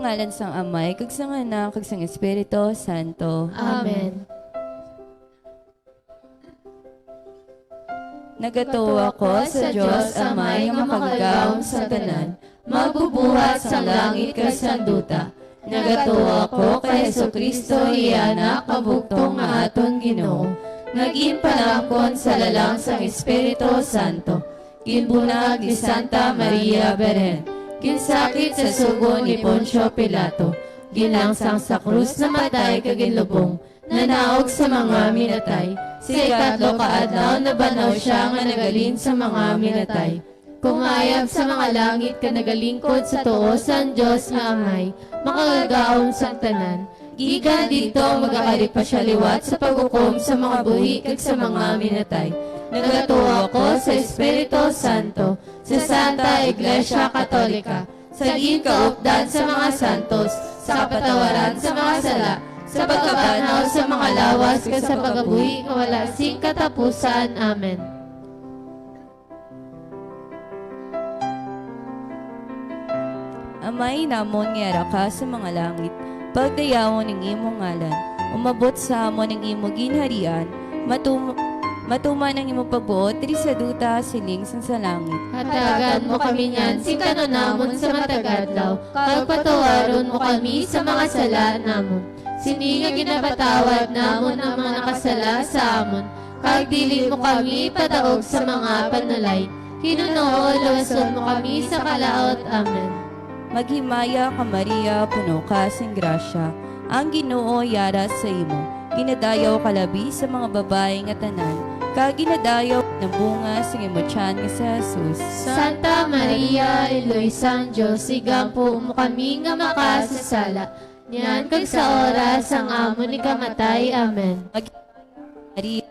ngalan sang Amay, kag sang Anak, kag sang Espiritu Santo. Amen. Nagatuwa ko sa Diyos Amay nga makagawom sa tanan, magbubuhat sa langit kag sa duta. Nagatuwa ko kay Jesucristo iyana kabugtong nga aton Ginoo. Nagimpanakon sa lalang sang Espiritu Santo. Ginbunag ni Santa Maria Beren. Ginsakit sa sugo ni Poncio Pilato. Ginlangsang sa krus na matay kag ginlubong. Nanaog sa mga minatay. Sa ikatlo kaadlaw nabanaw siya nga nagalin sa mga minatay. Kumayab sa mga langit ka nagalingkod sa tuo sang Diyos nga Amay, makagagaon sang tanan. Gikan dito magakalit pa siya liwat sa paghukom sa mga buhi kag sa mga minatay. Nagatuwa ko sa Espiritu Santo, sa Santa Iglesia Katolika, sa kaupdan sa mga santos, sa kapatawaran sa mga sala, sa pagkabanaw sa mga lawas kag sa pagabuhi nga wala sing katapusan. Amen. Amay namon nga ka sa mga langit, pagdayawon ng imong ngalan, umabot sa amon ng imo ginharian, matuman ang imong pagbuot, diri sa duta siling sa langit. Hatagan mo kami niyan, si kanonamon sa matagadlaw, kag patawaron mo kami sa mga sala namon. Sini nga ginapatawad namon ang mga nakasala sa amon, kag dili mo kami padaog sa mga panulay. Hinunoo, lawason mo kami sa kalaot. Amen. Maghimaya ka Maria, puno ka sing grasya, ang Ginoo yara sa imo. Ginadayaw ka labi sa mga babae nga tanan, kag ginadayaw ng bunga sing imo tiyan nga si Jesus. Santa Maria, Eloisang Diyos, igampo mo kami nga makasasala. Niyan kag sa oras ang amon ni kamatay. Amen. Maria,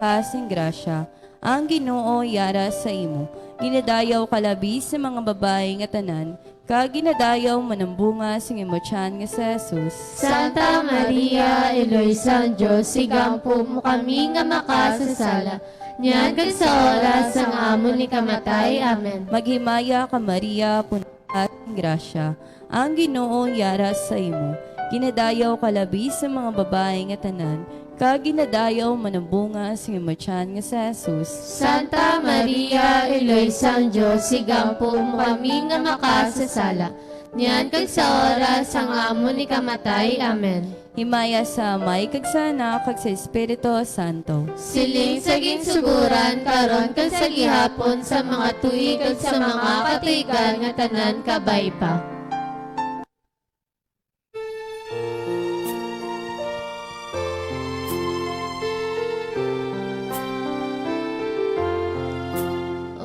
ka sing grasya, ang Ginoo yara sa imo. Ginadayaw ka labi sa mga babae nga tanan, kag ginadayaw manambunga sing imo tiyan nga si Jesus. Santa Maria, Eloisang Diyos, igampo mo kami nga makasasala. Niyan kag sa oras ang amon ni kamatay. Amen. Maghimaya ka Maria, puno ka sing grasya, ang Ginoo yara sa imo. Ginadayaw ka labi sa mga babae nga tanan, kag ginadayaw manambunga sing imo tiyan nga si Jesus. Santa Maria, Eloisang Diyos, igampo mo kami nga makasasala. Niyan kag sa oras ang amon ni kamatay. Amen. Himaya sa Amay, kag sa Anak, kag sa Espiritu Santo. Siling sa ginsuguran karon kag sa gihapon sa mga tuig kag sa mga katuigan nga tanan kabay pa.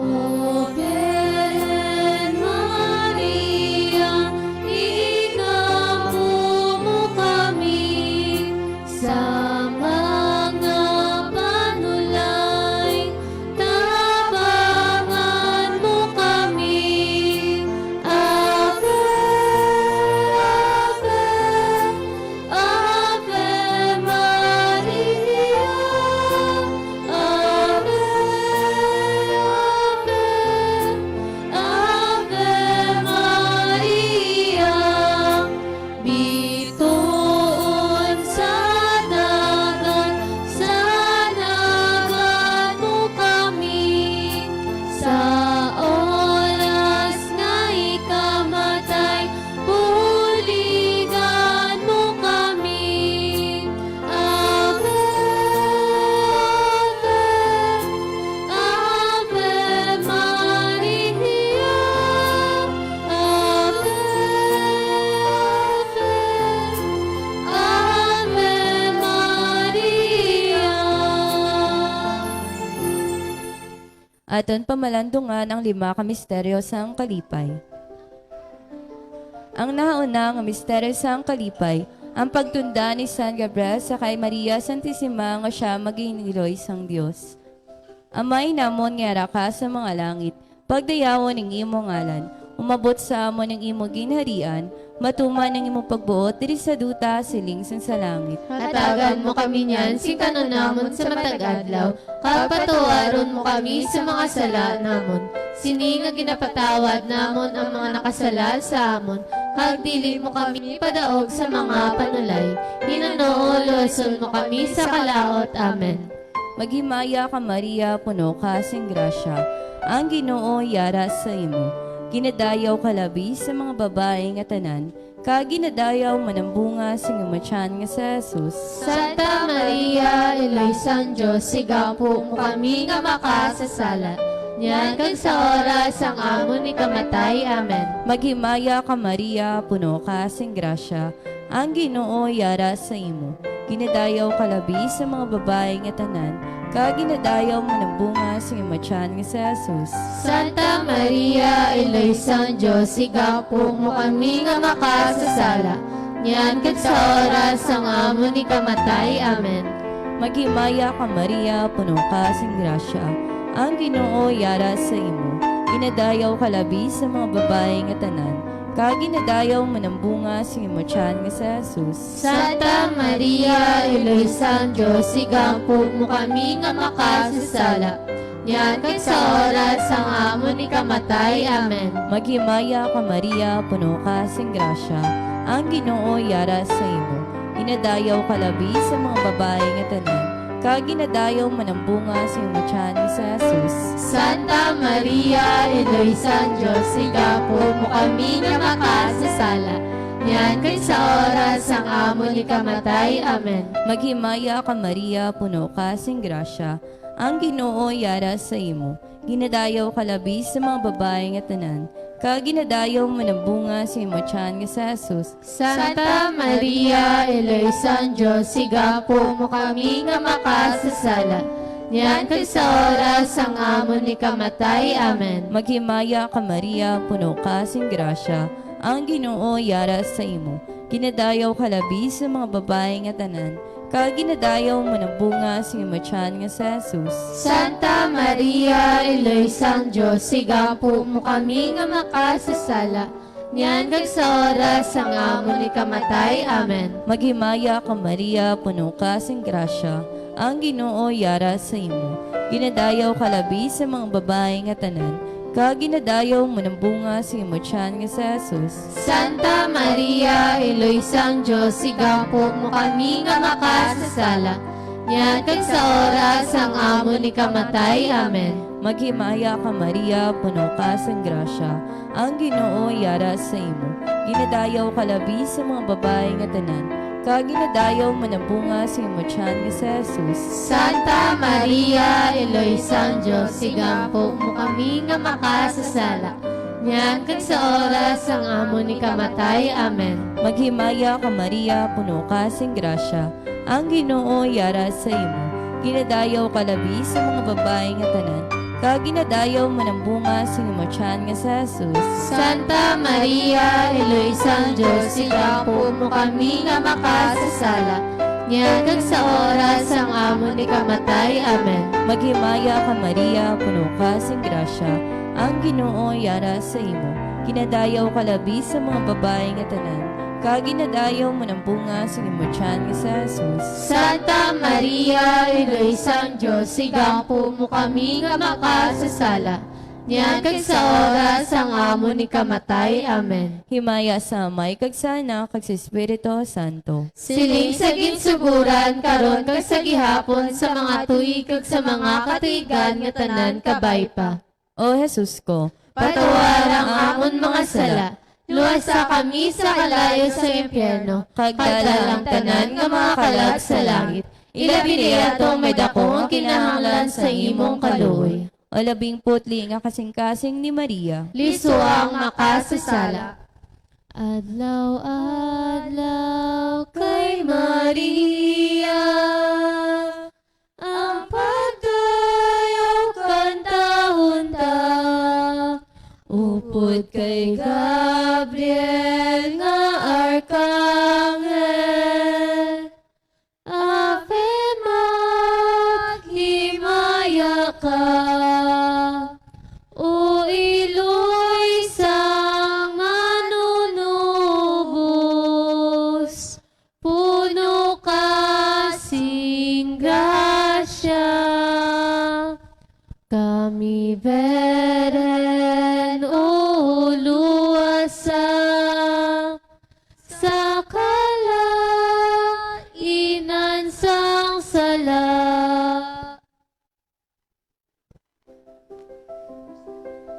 O Virgen Maria, igampo mo kami sa mga panulay, tabangan mo kami. Ave, Ave, Ave Maria, Ave, Ave, Ave Maria. Bituon sa dagat mo kami, sa oras nga ikamatay, buligan mo kami. Ave, Ave, Ave Maria, Ave, Ave Maria. Aton pamalandungan ang 5 ka misteryo sang kalipay. Ang nauna nga misteryo sang kalipay, ang pagtunda ni San Gabriel sa kay Maria Santissima nga siya maginiloy sang Dios. Amay namon nga ka sa mga langit, pagdayawon ng imo ngalan, umabot sa amon ng imo ginharian, matuman ng imong pagbuot diri sa duta siling sa langit. Hatagan mo kami niyan, si kanunamon sa matag adlaw, pagpatawaron mo kami sa mga sala namon. Sini nga ginapatawad namon ang mga nakasala sa amon, kag dili mo kami padaog sa mga panulay. Hinanoo, luwason mo kami sa kalaot. Amen. Maghimaya ka Maria, puno ka sing grasya, ang Ginoo yara sa imo. Ginadayaw ka labi sa mga babae nga tanan, ka ginadayaw manambunga sing imatyan nga sa Jesus. Santa Maria, Eloy Diyos, sigapo mo kami nga makasasala. Yan kag sa oras ang amon ni kamatay. Amen. Maghimaya ka Maria, puno ka sing grasya, ang Ginoo yara sa imo. Ginadayaw ka labi sa mga babae nga tanan, ka ginadayaw manambunga sing imatyan nga sa Jesus. Santa Maria, Eloy Diyos, sigapo mo kami nga makasasala. Yan kag sa oras ang amon ni kamatay. Amen. Maghimaya ka Maria, puno ka sing grasya, ang Ginoo yara sa imo. Ginadayaw ka labi sa mga babae nga tanan, ka ginadayaw manambunga sing imatyan nga sa Jesus. Santa Maria, Eloy Diyos, sigapo mo kami nga makasasala. Yan kag sa oras ang amon ni kamatay. Amen. Maghimaya ka Maria, puno ka sing grasya, ang Ginoo yara sa imo. Ginadayaw ka labi sa mga babae nga tanan, ka ginadayaw manambunga sing imatyan nga sa Jesus. Santa Maria, Eloy Diyos, sigapo mo kami nga makasasala. Yan kay sa oras ang amon ni kamatay. Amen. Maghimaya ka Maria, puno ka sing grasya, ang Ginoo yara sa imo. Ginadayaw ka labi sa mga babae nga tanan, ka ginadayaw manambunga sing imatyan nga sa Jesus. Santa Maria, Eloy Diyos, sigapo mo kami nga makasasala. Yan kay sa oras ang amon ni kamatay. Amen. Maghimaya ka Maria, puno ka sing grasya, ang Ginoo yara sa imo. Ginadayaw ka labi sa mga babae nga tanan, ka ginadayaw manambunga sing imatyan nga sa Jesus. Santa Maria, Eloy Diyos, sigapo mo kami nga makasasala. Yan kag sa oras ang amon ni kamatay. Amen. Maghimaya ka Maria, puno ka sing grasya, ang Ginoo yara sa imo. Ginadayaw ka labi sa mga babae nga tanan, ka ginadayaw manambunga sing imatyan nga sa Jesus. Santa Maria, Eloy Diyos, sigapo mo kami nga makasasala. Yan kag sa oras ang amon ni kamatay. Amen. Maghimaya ka Maria, puno ka sing grasya, ang Ginoo yara sa imo. Ginadayaw ka labi sa mga babae nga tanan, ka ginadayaw manambunga sing imatyan nga sa Jesus. Santa Maria, Eloy Diyos, sigapo mo kami nga makasasala. Yan kag sa oras ang amon ni kamatay. Amen. Maghimaya ka Maria, puno ka sing grasya, ang Ginoo yara sa imo. Ginadayaw ka labi sa mga babae nga tanan, ka ginadayaw manambunga sing imatyan nga sa Jesus. Santa Maria, Eloy Diyos, sigapo mo kami nga makasasala. Yan kag sa oras ang amon ni kamatay. Amen. Maghimaya ka Maria, puno ka sing grasya, ang Ginoo yara sa imo. Ginadayaw ka labi sa mga babae nga tanan, ka ginadayaw manambunga sing imatyan nga sa Jesus. Santa Maria, Eloy Diyos, sigapo mo kami nga makasasala. Yan kag sa oras ang amon ni kamatay. Amen. Himaya sa Amay kag sa Anak kag sa Espiritu Santo. Siling sa ginsuguran karon kag sa gihapon sa mga tuig kag sa mga katuigan nga tanan kabay pa. O Jesus ko, Patawarang amon mga sala. Luwasa kami sa kalayo sa impyerno. Kagdalang tanan nga mga kalag sa langit. Ilabi niya itong may dakong kinahanglan sa imong kaluoy. o 10 nga kasing-kasing ni Maria. Liso ang makasasala. Adlaw-adlaw kay Maria, ang pagdayaw kantahon ta, upod kay Gabriel nga arkanghel. Ave maghimaya ka, o iloy sa Iberen uluasa sa kalainan sang sala.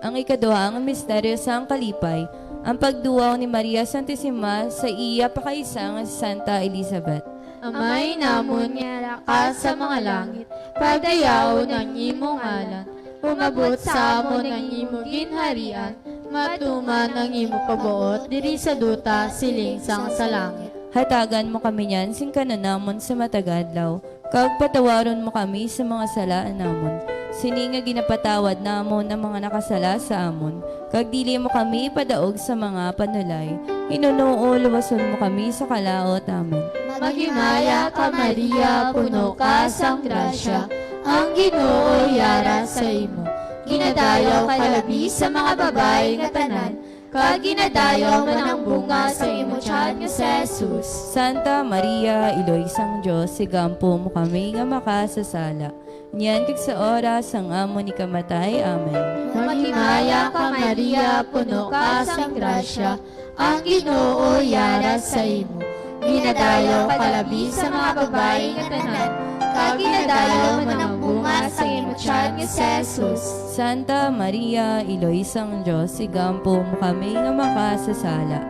Ang ikaduhang misteryo sang kalipay, ang pagduwaw ni Maria Santissima sa iya pakaisang si Santa Elizabeth. Amay namon nga ka sa mga langit, pagdayaw ng imong ngalan, umabot sa amon ng imong ginharian, matuman ang imong kabuot, diri sa duta siling sang sa langit. Hatagan mo kami niyan sing kananamon sa matagadlaw, kag patawaron mo kami sa mga salaan namon. Sini nga ginapatawad namon ang mga nakasala sa amon, kag dili mo kami padaog sa mga panulay. Hinunuo luwason mo kami sa kalaot amen. Maghimaya ka Maria, puno ka sang grasya, ang Ginoo yara sa imo. Ginadayaw ka labi sa mga babae nga tanan, kag ginadayaw man ang bunga sa imo tiyan nga si Jesus. Santa Maria, Iloy sang Diyos, sigampo mo kami nga makasasala. Niyan kag sa oras ang amo ni kamatay. Amen. Maghimaya ka Maria, puno ka sang grasya, ang Ginoo yara sa imo. Ginadayaw ka labi sa mga babae nga tanan, kag ginadayaw man ang bunga sa imo tiyan nga si Jesus. Santa Maria, Iloy sang Diyos, sigampo mo kami nga makasasala.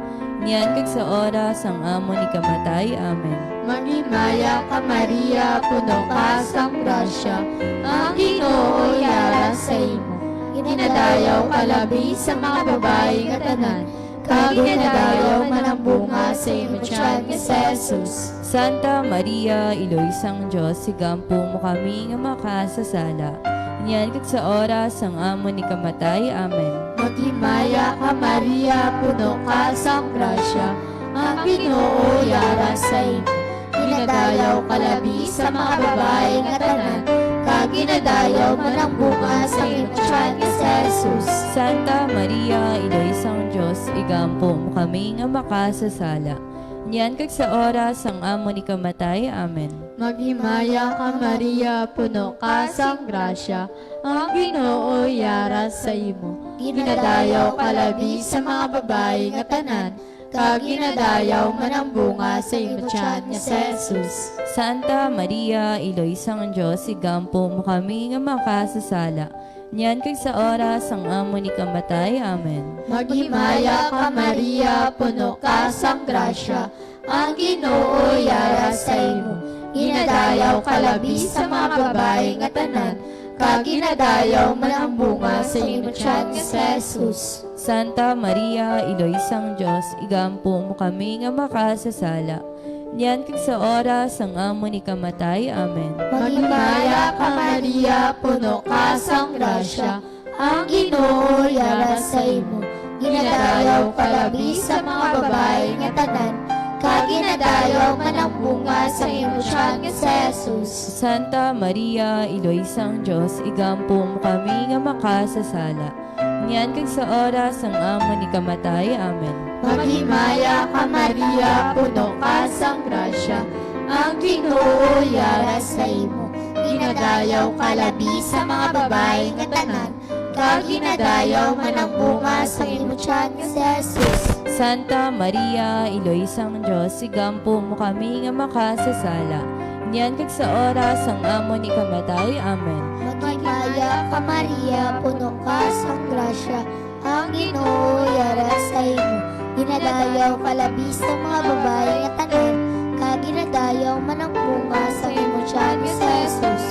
Niyan kag sa oras ang amo ni kamatay. Amen. Maghimaya ka Maria, puno ka sang grasya, ang Ginoo yara sa imo. Ginadayaw ka labi sa mga babae nga tanan, kag ginadayaw man ang bunga sa imo tiyan nga si Jesus. Santa Maria, Iloy sang Diyos, sigampo mo kami nga makasasala. Niyan kag sa oras ang amo ni kamatay. Amen. Maghimaya ka Maria, puno ka sang grasya, ang Ginoo yara sa imo. Ginadayaw ka labi sa mga babae nga tanan, kag ginadayaw man ang bunga sa imo tiyan nga si Jesus. Santa Maria, Iloy sang Diyos, igampo mo kami nga makasasala. Niyan kag sa oras ang amo ni kamatay. Amen. Maghimaya ka Maria, puno ka sang grasya, ang Ginoo yara sa imo. Ginadayaw ka labi sa mga babae nga tanan, kag ginadayaw man ang bunga sa imo tiyan nga si Jesus. Santa Maria, Iloy sang Diyos, igampo mo kami nga makasasala. Niyan kag sa oras ang amo ni kamatay. Amen. Maghimaya ka Maria, puno ka sang grasya, ang Ginoo yara sa imo. Ginadayaw ka labi sa mga babae nga tanan, kag ginadayaw man ang bunga sa imo tiyan nga si Jesus. Santa Maria, Iloy sang Diyos, igampo mo kami nga makasasala. Niyan kag sa oras ang amo ni kamatay. Amen. Maghimaya ka Maria, puno ka sang grasya, ang Ginoo yara sa imo. Ginadayaw ka labi sa mga babae nga tanan, kag ginadayaw man ang bunga sa imo tiyan nga si Jesus. Santa Maria, Iloy sang Diyos, igampo mo kami nga makasasala. Niyan kag sa oras ang amo ni kamatay. Amen. Maghimaya ka Maria, puno ka sang grasya, ang Ginoo yara sa imo. Ginadayaw ka labi sa mga babae nga tanan, kag ginadayaw man ang bunga sa imo tiyan nga si Jesus. Santa Maria, Iloy sang Diyos, igampo mo kami nga makasasala. Niyan kag sa oras ang amo ni kamatay. Amen. Maghimaya ka Maria, puno ka sang grasya, ang Ginoo yara sa imo. Ginadayaw ka labi sa mga babae nga tanan, kag ginadayaw man ang bunga sa imo tiyan nga si Jesus.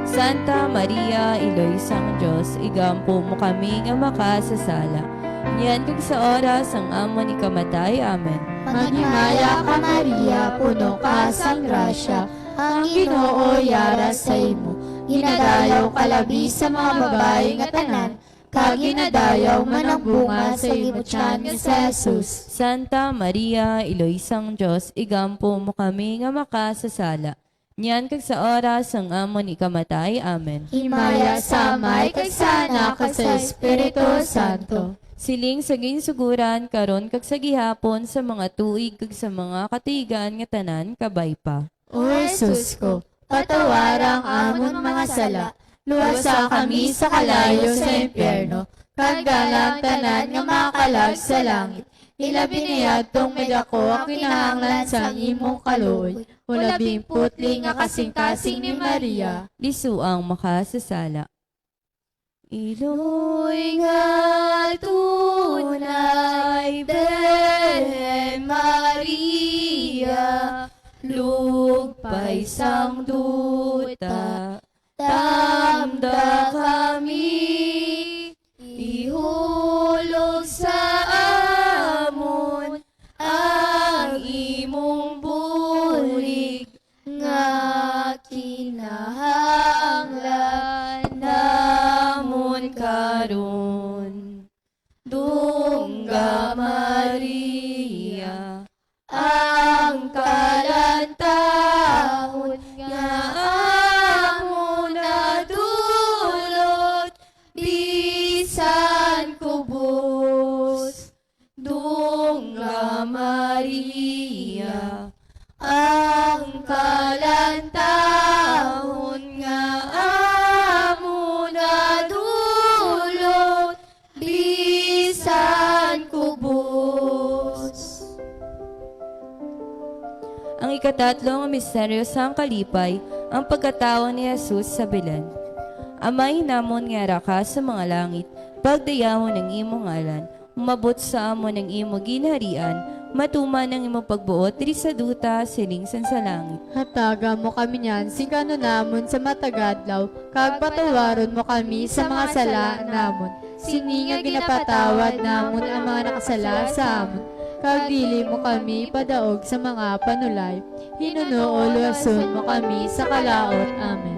Santa Maria, Iloy sang Diyos, igampo mo kami nga makasasala. Niyan kag sa oras ang amo ni kamatay. Amen. Maghimaya ka Maria, puno ka sang grasya, ang Ginoo yara sa imo. Ginadayaw ka labi sa mga babae nga tanan, kag ginadayaw man ang bunga sa imo tiyan nga si Jesus. Santa Maria, Iloy sang Diyos, igampo mo kami nga makasasala. Niyan kag sa oras ang amo ni kamatay. Amen. Himaya sa Amay kag sa Anak kag sa Espiritu Santo. Siling sa ginsuguran karon kag sa gihapon sa mga tuig kag sa mga katigan nga tanan kabay pa. O Jesus ko, patawarang amon mga sala, Luwasa kami sa kalayo sa impyerno, kagalang tanan nga makalag sa langit. Ilabi niya tong medako ang kinahanglan sa imong kaluoy. Ulabing putli nga kasing-kasing ni Maria. Lisuang makasasala. Iloy nga tunay, Belen Maria, lugpay sang duta, tamda kami, ihulog sa amon, ang imong bulig, nga kinahanglan namon karon. Dungga Maria, ang kalantahon nga amon nadulot, bisan kubos. Dungga Maria, ang kalantahon nga amon nadulot, bisan kubos. Ang ikatatlong misteryo sa kalipay, ang pagkatao ni Jesus sa Belen. Amay namon nga raka sa mga langit, pagdayahon ng imong ngalan, umabot sa amon ng imong ginharian, matuman ang imong pagbuot, diri sa duta, silingsan sa langit. Hataga mo kami niyan, singkano namon sa matagadlaw, kag patawaron mo kami sa mga sala namon. Sini nga ginapatawad namon ang mga nakasala sa amon. Kag dili mo kami padaog sa mga panulay. Hinuno o luwason mo kami sa kalaot. Amen.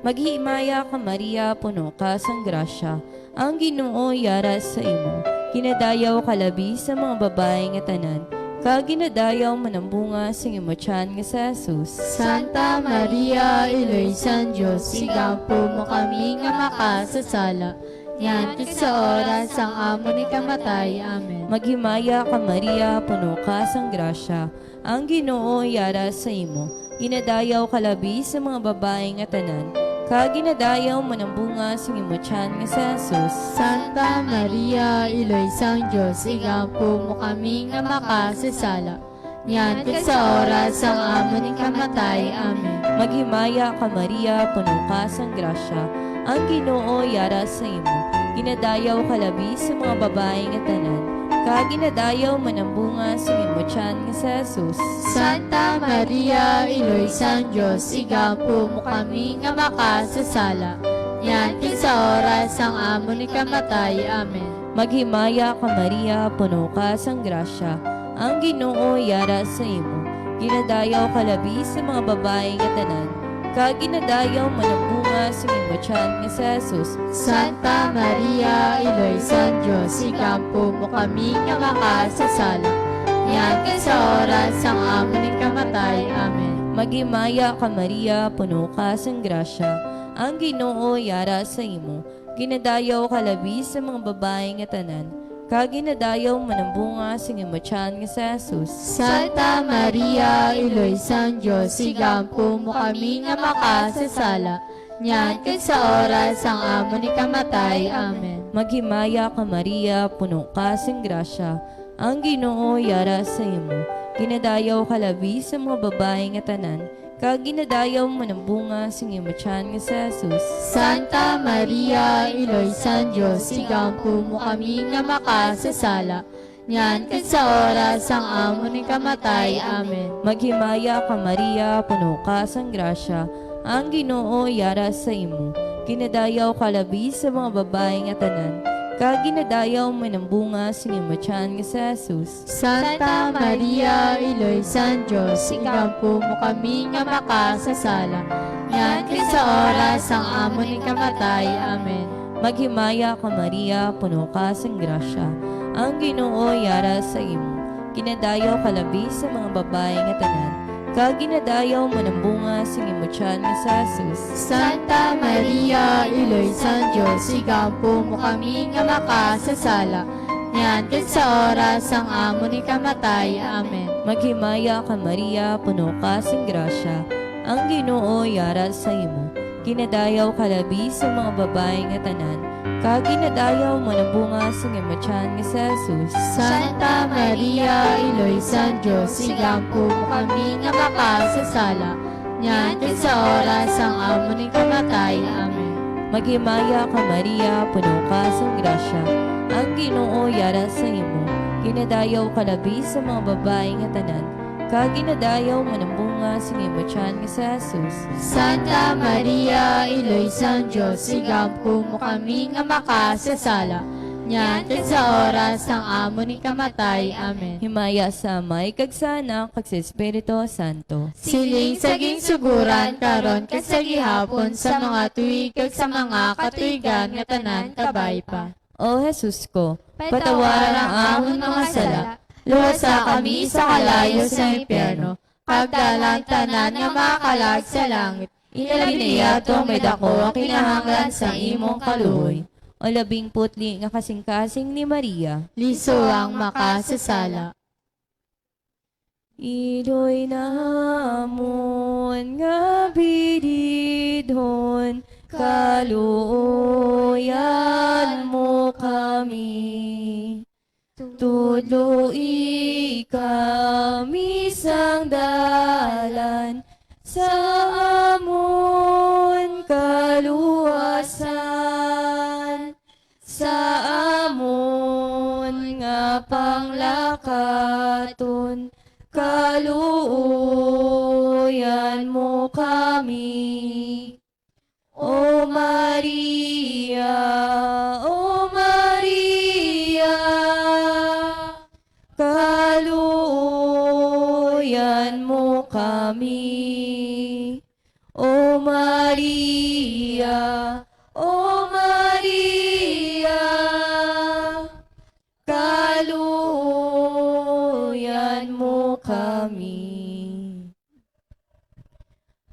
Maghimaya ka Maria, puno ka sang grasya, ang Ginoo yara sa imo. Kinadayaw ka labi sa mga babae nga tanan, kag ginadayaw manambunga sa imo tiyan nga sa Jesus. Santa Maria, Iloy San Diyos, sigampo mo kami nga makasasala. Yan sa oras ang amo ni kamatay. Amen. Maghimaya ka Maria, puno ka sang grasya, ang Ginoo yara sa imo. Ginadayaw ka labi sa mga babae nga tanan, kag ginadayaw manambunga sa imo tiyan nga sa Jesus. Santa Maria, Iloy San Diyos, igampo mo kami nga makasasala. Yan sa oras ang amo ni kamatay. Amen. Maghimaya ka Maria, puno ka sang grasya, ang Ginoo yara sa imo. Ginadayaw ka labi sa mga babae nga tanan, kag ginadayaw manambunga sa imo tiyan nga sa Jesus. Santa Maria, Iloy San Diyos, igampo mo kami nga makasasala. Yan sa oras ang amo ni kamatay. Amen. Maghimaya ka Maria, puno ka sang grasya, ang Ginoo yara sa imo. Ginadayaw ka labi sa mga babae nga tanan, kag ginadayaw manambunga sa imo tiyan nga sa Jesus. Santa Maria, Iloy San Diyos, igampo mo kami nga makasasala. Yan sa oras ang amo ni kamatay. Amen. Maghimaya ka Maria, puno ka sang grasya, ang Ginoo yara sa imo. Ginadayaw ka labi sa mga babae nga tanan, kag ginadayaw manambunga sa imo tiyan nga sa Jesus. Santa Maria, Iloy San Diyos, igampo mo kami nga makasasala. Yan sa oras ang amo ni kamatay. Amen. Maghimaya ka Maria, puno ka sang grasya, ang Ginoo yara sa imo. Ginadayaw ka labi sa mga babae nga tanan, kag ginadayaw manambunga sa imo tiyan nga sa Jesus. Santa Maria, Iloy San Diyos, igampo mo kami nga makasasala. Yan sa oras ang amo ni kamatay. Amen. Maghimaya ka Maria, puno ka sang grasya, ang Ginoo yara sa imo. Ginadayaw ka labi sa mga babae nga tanan, kag ginadayaw manambunga sa imo tiyan nga sa Jesus. Santa Maria, Iloy San Diyos, igampo mo kami nga makasasala. Yan sa oras ang amo ni kamatay. Amen. Maghimaya ka Maria, puno ka sang grasya, ang Ginoo yara sa imo. Ginadayaw ka labi sa mga babae nga tanan, kag ginadayaw manambunga sa imo tiyan nga sa Jesus. Santa Maria, Iloy San Diyos, igampo mo kami nga makasasala. Yan sa oras ang amo ni kamatay. Amen. Maghimaya ka Maria, puno ka sang grasya, ang Ginoo yara sa imo. Ginadayaw kalabi sa mga babae nga tanan, kaginadayaw mo na bunga sa ngematyan nga sa Jesus. Santa Maria, Iloysan Diyos, sigampo mo kami nga makasasala. Nyan ket sa oras ang amo ni kamatay. Amen. Maghimaya ka Maria, puno ka sa grasya, ang Ginoo yara sa imo. Ginadayaw kalabi sa mga babae nga tanan, kaginadayaw mo na bunga sa ngematyan nga sa Jesus. Santa Maria, Iloysan Diyos, sigampo mo kami nga makasasala. Nyan ket sa oras ang amo ni kamatay. Amen. Himaya sa Amay, kag sa Anak, kag sa Espiritu Santo. Siling saging suguran karon kag sa gihapon sa mga tuig kag sa mga katuigan nga tanan kabay pa. O Jesus ko, Patawaran ang amon mga sala. Luwasa kami sa kalayo sa impyerno. Pagdalang tanan nga makalag sa langit. Ilabi niya itong may dako ang kinahanglan sa imong kaluoy. o 10 nga kasing-kasing ni Maria. Liso ang makasasala. Iloy namon nga bididhon, kaluoyan mo kami. Tudloi kami sang dalan, sa amon kaluwasan, sa amon nga panglakaton, kaluoyan mo kami. O Maria, O Maria, kaluoyan mo kami. O Maria, O Maria, kaluoyan mo kami.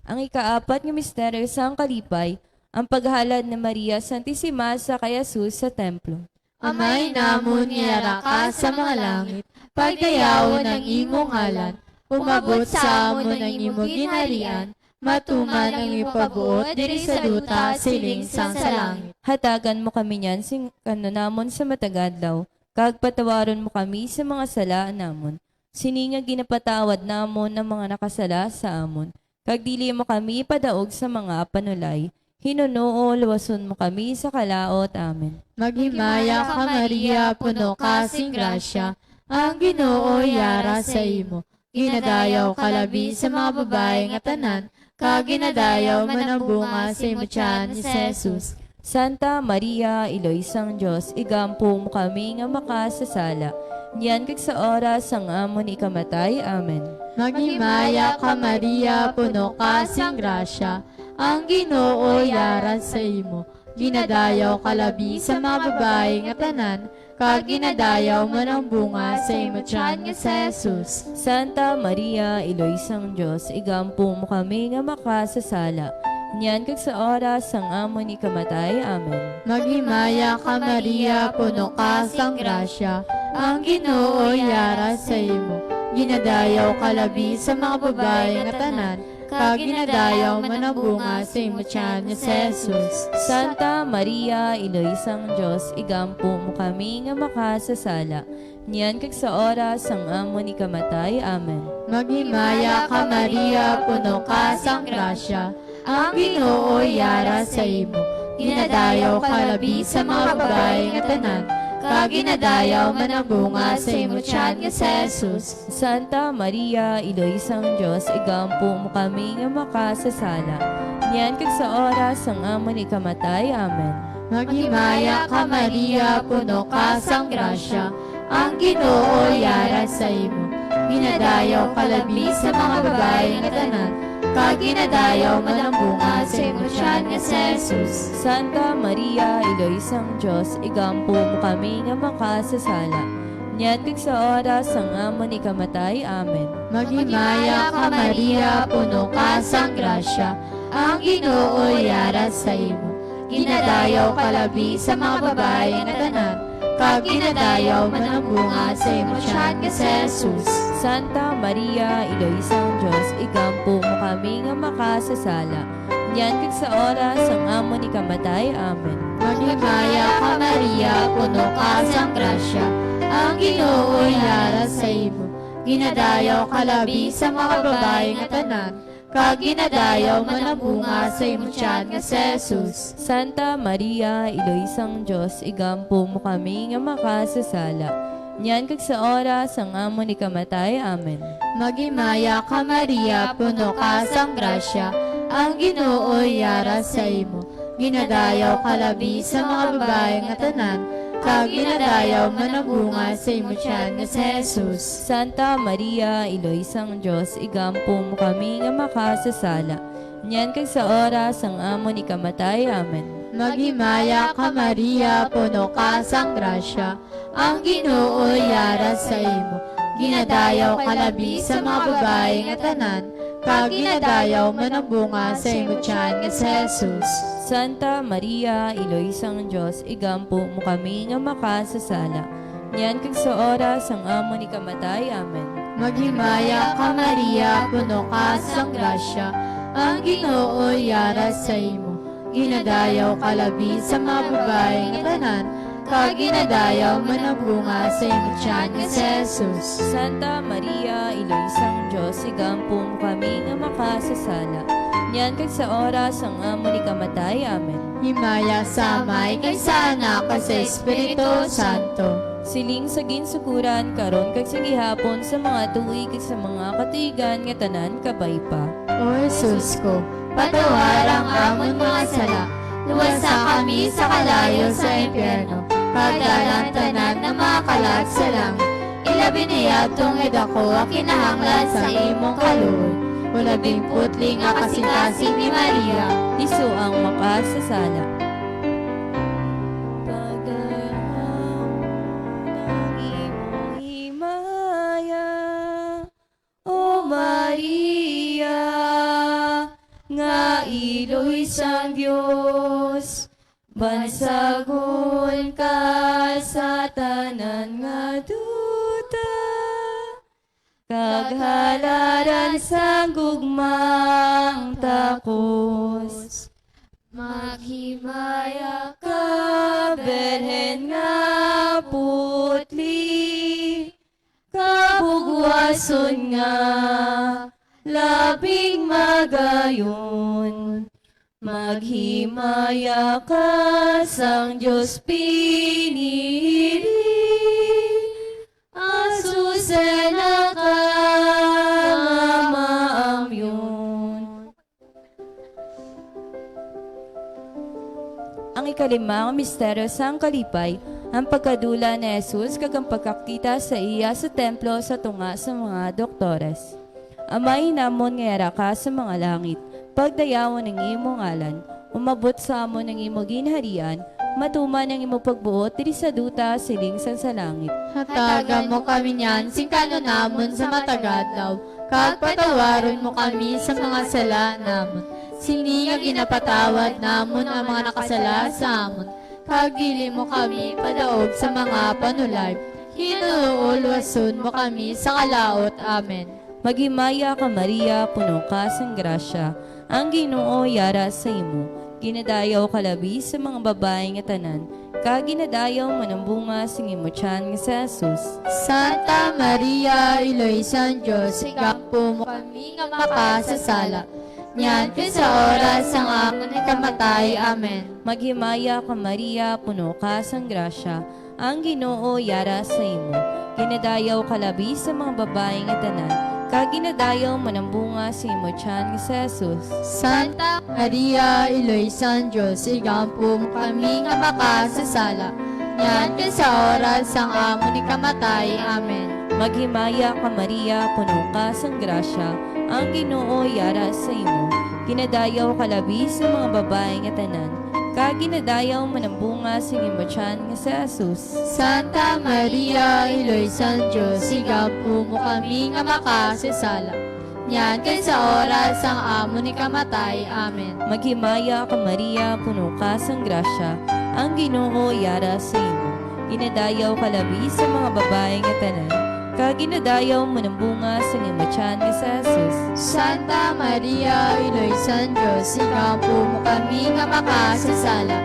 Ang ikaapat nga misteryo sa kalipay, ang paghalad ni Maria Santissima sa kay Jesus sa templo. Amay namon niyara ka sa mga langit, pagdayawon ang imong ngalan, umabot sa amon ang imong ginharian, matuman ang ipabuot diri sa duta siling sang sa langit. Hatagan mo kami niyan sing namon sa matagadlaw, kag patawaron mo kami sa mga sala namon. Sininga ginapatawad namon ang mga nakasala sa amon. Kag dili mo kami padaog sa mga panulay, hinunoo luwason mo kami sa kalaot. Amen. Maghimaya ka Maria, puno ka sing grasya, ang Ginoo yara sa imo. Ginadayaw ka labi sa mga babae nga tanan, kag ginadayaw man ang bunga sa imo tiyan ni Jesus. Santa Maria, Iloysang Diyos, igampo mo kami nga makasasala. Niyan kag sa oras ang amon ikamatay. Amen. Maghimaya ka Maria, puno ka sing grasya, ang Ginoo yara sa imo. Ginadayaw ka labi sa mga babae nga tanan, kag ginadayaw man ang bunga sa imo tiyan nga sa Jesus. Santa Maria, Iloysang Diyos, igampo mo kami nga makasasala. Niyan kag sa oras ang amon ikamatay. Amen. Maghimaya ka Maria, puno ka sang grasya, ang Ginoo yara sa imo. Ginadayaw ka labi sa mga babae nga tanan, kag ginadayaw man ang bunga sa imo tiyan ni Jesus. Santa Maria, Iloysang Diyos, igampo mo kami nga makasasala. Niyan kag sa oras ang amon ikamatay. Amen. Maghimaya ka Maria, puno ka sang grasya, ang Ginoo yara sa imo. Ginadayaw ka labi sa mga babae nga tanan, kag ginadayaw man ang bunga sa imo tiyan nga sa Jesus. Santa Maria, Iloysang Diyos, igampo mo kami nga makasasala. Niyan kag sa oras ang amon ikamatay. Amen. Maghimaya ka Maria, puno ka sang grasya, ang Ginoo yara sa imo. Ginadayaw ka labi sa mga babae nga tanan, kag ginadayaw man ang bunga sa imo tiyan nga sa Jesus. Santa Maria, Iloysang Diyos, igampo mo kami nga makasasala. Niyan kag sa oras ang amon ikamatay. Amen. Maghimaya ka Maria, puno ka sang grasya, ang Ginoo yara sa imo. Ginadayaw ka labi sa mga babae nga tanan, kag ginadayaw man ang bunga sa imo tiyan nga sa Jesus. Santa Maria, Iloysang Diyos, igampo mo kami nga makasasala. Yan kag sa oras ang amo ni kamatay. Amen. Maghimaya ka Maria, puno ka sang grasya, ang Ginoo yara sa imo. Ginadayaw ka labi sa mga babae nga tanan, kag ginadayaw man ang bunga sa imo tiyan nga si Jesus. Santa Maria, Iloisang Diyos, igampo mo kami nga makasasala. Yan kag sa oras ang amo ni kamatay. Amen. Maghimaya ka Maria, puno ka sang grasya, ang Ginoo yara sa imo. Ginadayaw ka labi sa mga babae nga tanan, kag ginadayaw man ang bunga sa imo tiyan nga si Jesus. Santa Maria, Iloisang Diyos, igampo mo kami nga makasasala. Yan kag sa oras ang amo ni kamatay. Amen. Maghimaya ka Maria, puno ka sang grasya, ang Ginoo yara sa imo. Ginadayaw ka labi sa mga babae nga tanan, kag ginadayaw man ang bunga sa imo tiyan nga si Jesus. Santa Maria, Iloisang Diyos, igampo mo kami nga makasasala. Yan kag sa oras ang amo ni kamatay. Amen. Maghimaya ka Maria, puno ka sang grasya, ang Ginoo yara sa imo. Ginadayaw ka labi sa mga babae nga tanan, kag ginadayaw man ang bunga sa imo tiyan nga si Jesus. Santa Maria, Iloisang Diyos, igampo mo kami nga makasasala. Yan kag sa oras ang amo ni kamatay. Amen. Himaya sa Amay, kay sa Anak, kay sa Espiritu Santo. Siling sa ginsukuran karon kag sa gihapon sa mga tuig kag sa mga katigan nga tanan kabay pa. O Jesus ko, patawar ang amon mga sala, luwasa kami sa kalayo sa impyerno, pagdalang tanan na mga kalat sa langit. Ilabi niya tong edako, kinahanglan sa imong kaluoy. Ulabing putli nga kasing-kasing ni Maria, Isu ang makasasala. Pagdayang ng imong himaya, O Maria, nga Iloisang Diyos, bansagon ka sa tanan nga duta, kaghalaran sa gugmang takos. Maghimaya ka, Berhen nga putli, kabugwason nga, labing magayon. Maghimaya ka, sang Diyos pinili, asusena ka nga maamyon. Ang ikalimang misteryo sang kalipay, ang pagkadula ni Jesus kag ang pagkakita sa iya sa templo sa tunga sa mga doktores. Amay namon nga ka sa mga langit, pagdayawon ng imong ngalan, umabot sa amon ng imong ginharian, matuman ang imong pagbuot diri sa duta siling sa langit. hatagan mo kami niyan, singkano namon sa matagadlaw, kag patawaron mo kami sa mga sala namon. Sini nga ginapatawad namon ang mga nakasala sa amon, kag dili mo kami padaog sa mga panulay. Hinuulwason mo kami sa kalaot. Amen. Maghimaya ka Maria, puno ka sang grasya, ang Ginoo yara sa imo. Ginadayaw ka labi sa mga babae nga tanan, kag ginadayaw man ang bunga sing imo tiyan nga si Jesus. Santa Maria, Iloisang Diyos, igapo mo kami nga makasasala. Nyan sa oras ang amon ni kamatay. Amen. Maghimaya ka Maria, puno ka sang grasya, ang Ginoo yara sa imo. Ginadayaw ka labi sa mga babae nga tanan, kag ginadayaw man ang bunga sa imo tiyan nga si Jesus. Santa Maria, Iloisang Diyos, igampo mo kami nga makasasala. Nyan sa oras ang amon ni kamatay. Amen. Maghimaya ka Maria, puno ka sang grasya, ang Ginoo yara sa imo. Ginadayaw ka labi sa mga babae nga tanan, kag ginadayaw man ang bunga sa imo tiyan nga si Jesus. Santa Maria, Iloisang Diyos, igampo mo kami nga makasasala. Nyan sa oras ang amon ni kamatay. Amen. Maghimaya ka Maria, puno ka sang grasya, ang Ginoo yara sa imo. Ginadayaw ka labi sa mga babae nga tanan, kaginadayaw mo ng bunga sa ngimatyan ni Jesus. Santa Maria, Iloy San Diyos, ikampo mo kami nga makasasala.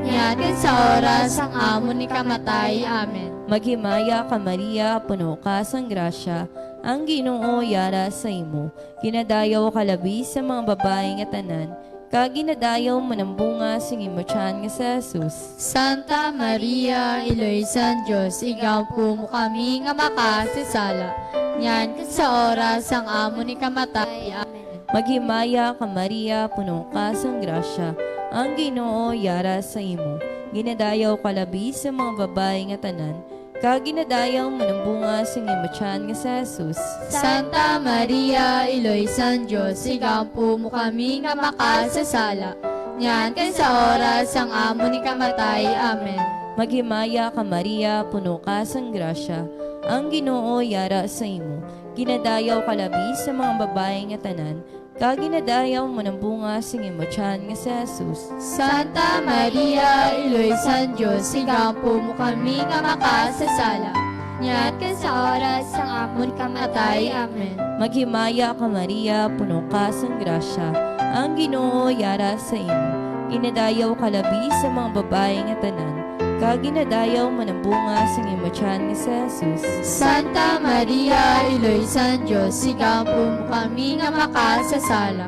Ngayon sa oras ang amon ni kamatay. Amen. Maghimaya ka Maria, puno ka sang grasya, ang Ginoo yara sa imo. Ginadayaw ka labi sa mga babae nga tanan, kaginadayaw mo ng bunga sa ngimatyan nga si Jesus. Santa Maria, Iloy San Diyos, ikampo mo kami nga makasasala. Ngayon sa oras ang amon ni kamatay. Amen. Maghimaya ka Maria, puno ka sang grasya, ang Ginoo yara sa imo. Ginadayaw ka labi sa mga babae nga tanan, kaginadayaw mo ng bunga sa ngimatyan nga si Jesus. Santa Maria, Iloy San Diyos, ikampo mo kami nga makasasala. Ngayon sa oras ang amon ni kamatay. Amen. Maghimaya ka Maria, puno ka sang grasya, ang Ginoo yara sa imo. Ginadayaw ka labi sa mga babae nga tanan, kaginadayaw mo ng bunga sa ngimatyan nga si Jesus. Santa Maria, Iloy San Diyos, ikampo mo kami nga makasasala. Ngayon sa oras ang amon kamatay. Amen. Maghimaya ka Maria, puno ka sang grasya, ang Ginoo yara sa imo. Ginadayaw ka labi sa mga babae nga tanan, kaginadayaw mo ng bunga sa ngimatyan nga si Jesus. Santa Maria, Iloy San Diyos, ikampo mo kami nga makasasala.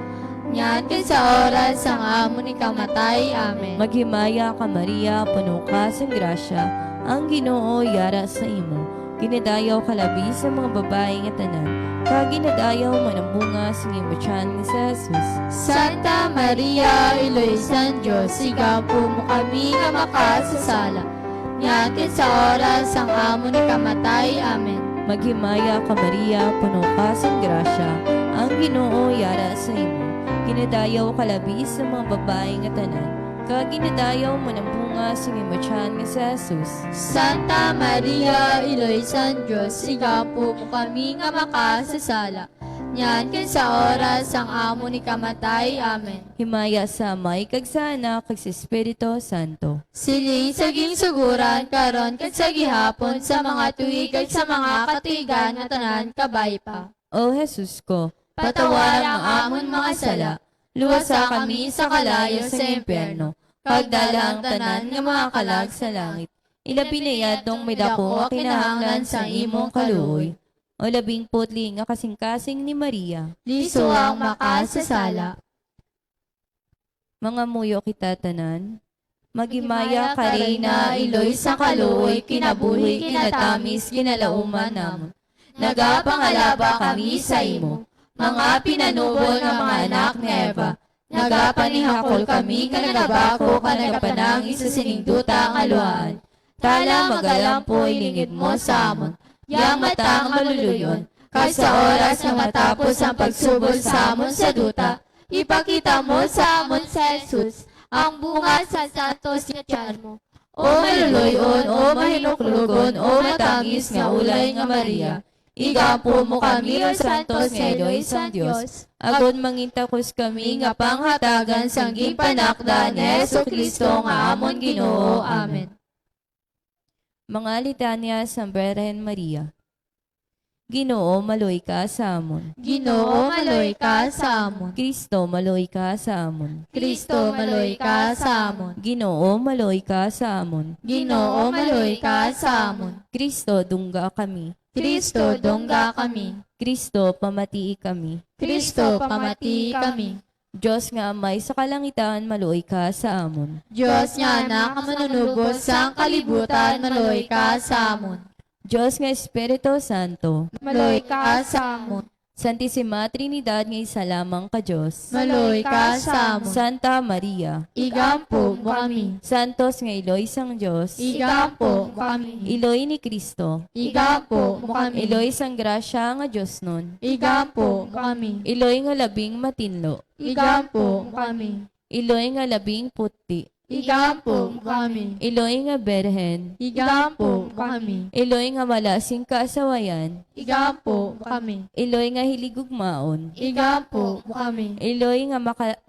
Ngayon sa oras ang amon ni kamatay. Amen. Maghimaya ka Maria, puno ka sang grasya, ang Ginoo yara sa imo. Ginadayaw ka labi sa mga babae nga tanan, kaginadayaw mo ng bunga sa ngimatyan nga si Jesus. Santa Maria, Iloy San Diyos, ikampo mo kami nga makasasala. Ngayon sa oras ang amon ni kamatay. Amen. Maghimaya ka Maria, puno ka sang grasya, ang Ginoo yara sa imo. Ginadayaw ka labi sa mga babae nga tanan, kaginadayaw mo ng bunga sa ngimatyan nga si Jesus. Santa Maria, Iloy San Diyos, ikampo mo kami nga makasasala. Ngayon sa oras ang amon ni kamatay. Amen. Himaya sa Amay kag sa Anak kag sa Espiritu Santo. Sining saging suguran karon ket sa gihapon sa mga tuig kag sa mga katigan nga tanan kabay pa. O Jesus ko, Patawar ang amon mga sala, luwasa kami sa kalayo sa impyerno, kagdala ang tanan nga mga kalag sa langit. Ilabi na yadtong may dako nga kinahanglan sa imong kaluoy. o 10 nga kasing-kasing ni Maria. Liso ang makasasala. Mga muyo kita tanan, Magimaya ka Reyna, iloy sa kaluoy, kinabuhi, kinatamis, kinalauman namon. Nagapangalaba kami sa imo, mga pinanubol nga mga anak ni Eva. Nagapanihakol kami, kanagabako, kanagapanangin sa siningduta ang aluan. Tala magalampo, ilingid mo sa amon, yang matang maluluyon. Kay sa oras na matapos ang pagsubol sa amon sa duta, ipakita mo sa amon sa Jesus, ang bunga sa santos nga tiyan mo. O maluluyon, o mahinuklugon, o matangis nga ulay nga Maria, igampo mo kami o santos nga Eloy San Diyos, agod mangintakos kami nga panghatagan sangging panakda ni Jesucristo nga amon Ginoo. Amen. mga litanya sa Birhen Maria. Ginoo, maloy ka sa amon. Ginoo, maloy ka sa amon. Kristo, maloy ka sa amon. Kristo, maloy ka sa amon. Ginoo, maloy ka sa amon. Ginoo, maloy ka sa amon. Kristo, dungga kami. Kristo, dongga kami. Kristo, pamatii kami. Kristo, pamati kami. Diyos nga Amay sa kalangitan, maloy ka sa amon. Diyos nga anak, manunubos sa kalibutan, maloy ka sa amon. Diyos nga Espiritu Santo, Maloy ka sa amon. Santissima Trinidad nga isa lamang ka Diyos. Maloy ka sa amon. Santa Maria, Igampo mo kami. Santos nga Iloy sang Diyos. Igampo mo kami. Iloy ni Kristo. Igampo mo kami. Iloy sang grasya nga Diyos nun. Igampo mo kami. Iloy nga labing matinlo. Igampo mo kami. Iloy nga labing puti. Igampo mo kami. Iloy nga berhen. Igampo mo kami. Iloy nga malasing kaasawayan. Igampo mo kami. Iloy nga hiligugmaon. Igampo mo kami. Iloy nga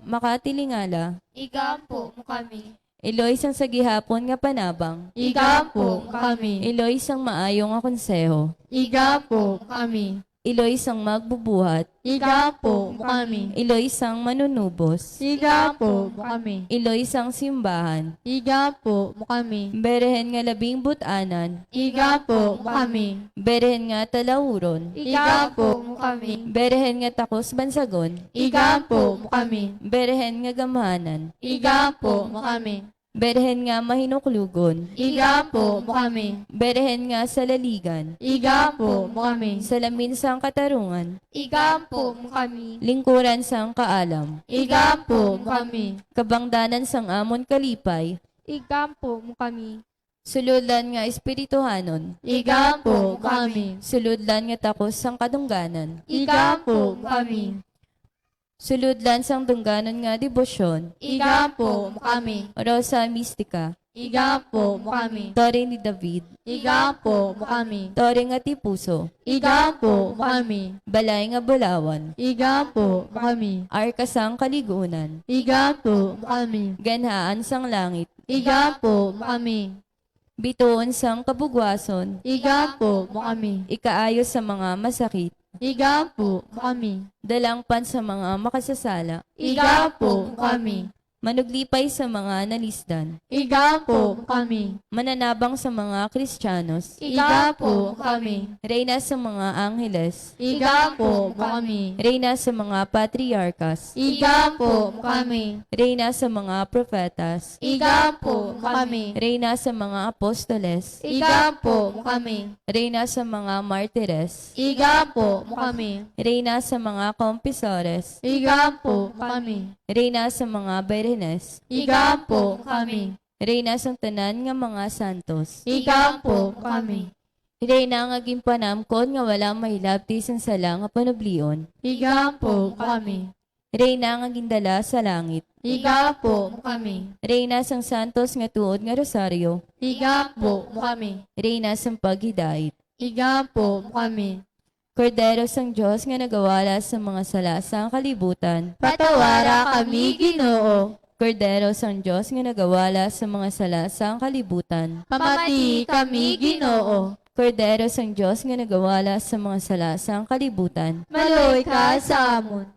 makatilingala. Igampo mo kami. Iloy sang sagihapon nga panabang. Igapo kami. Iloy sang maayong nga konseho. Igapo kami. Iloy sang magbubuhat. Igapo kami. Iloy sang manunubos. Igapo kami. Iloy sang simbahan. Igapo kami. Berehen nga labing butanan. Igapo kami. Berehen nga talauron. Igapo kami. Berehen nga takos bansagon. Igapo kami. Berehen nga gamahanan. Igapo kami. Berehen nga mahinuklugon. Igapo kami. Berehen nga salaligan. Igapo kami. Salamin sang katarungan. Igapo kami. Lingkuran sang kaalam. Igapo kami. Kabangdanan sang amon kalipay. Igapo kami. Suludlan nga espirituhanon. Igapo kami. Suludlan nga takos sang kadungganan. Igapo kami. Suludlan sang dungganan nga debosyon. Igapo kami. Rosa Mystica. Igapo kami. Tore ni David. Igapo kami. Tore nga tipuso. Igapo kami. Balay nga bulawan. Igapo kami. Arka sang kaligunan. Igapo kami. Ganhaan sang langit. Igapo kami. Bituon sang kabugwason. Igapo kami. Ikaayos sa mga masakit. Igapo kami. Dalangpan sa mga makasasala. Igapo kami. Manuglipay sa mga nalisdan. Igapo kami. Mananabang sa mga Kristiyanos. Igapo kami. Reyna sa mga angheles. Igapo kami. Reyna sa mga patriarkas. Igapo kami. Reyna sa mga propetas. Igapo kami. Reyna sa mga apostoles. Igapo kami. Reyna sa mga martires. Igapo kami. Reyna sa mga kompisores. Igapo kami. Reyna sa mga berenes. Igapo kami. Reyna sa tanan nga mga santos. Igapo kami. Reyna nga ginpanamkon nga wala mahilabti sang sala nga panublion. Igapo kami. Reyna nga gindala sa langit. Igapo kami. Reyna sang santos nga tuod nga rosaryo. Igapo kami. Reyna sang paghidait. Igapo kami. Kordero sang Diyos nga nagawala sa mga sala sa kalibutan. Patawara kami, Ginoo. Kordero sang Diyos nga nagawala sa mga sala sa kalibutan. Pamati kami, Ginoo. Kordero sang Diyos nga nagawala sa mga sala sa kalibutan. Maloy ka sa amon.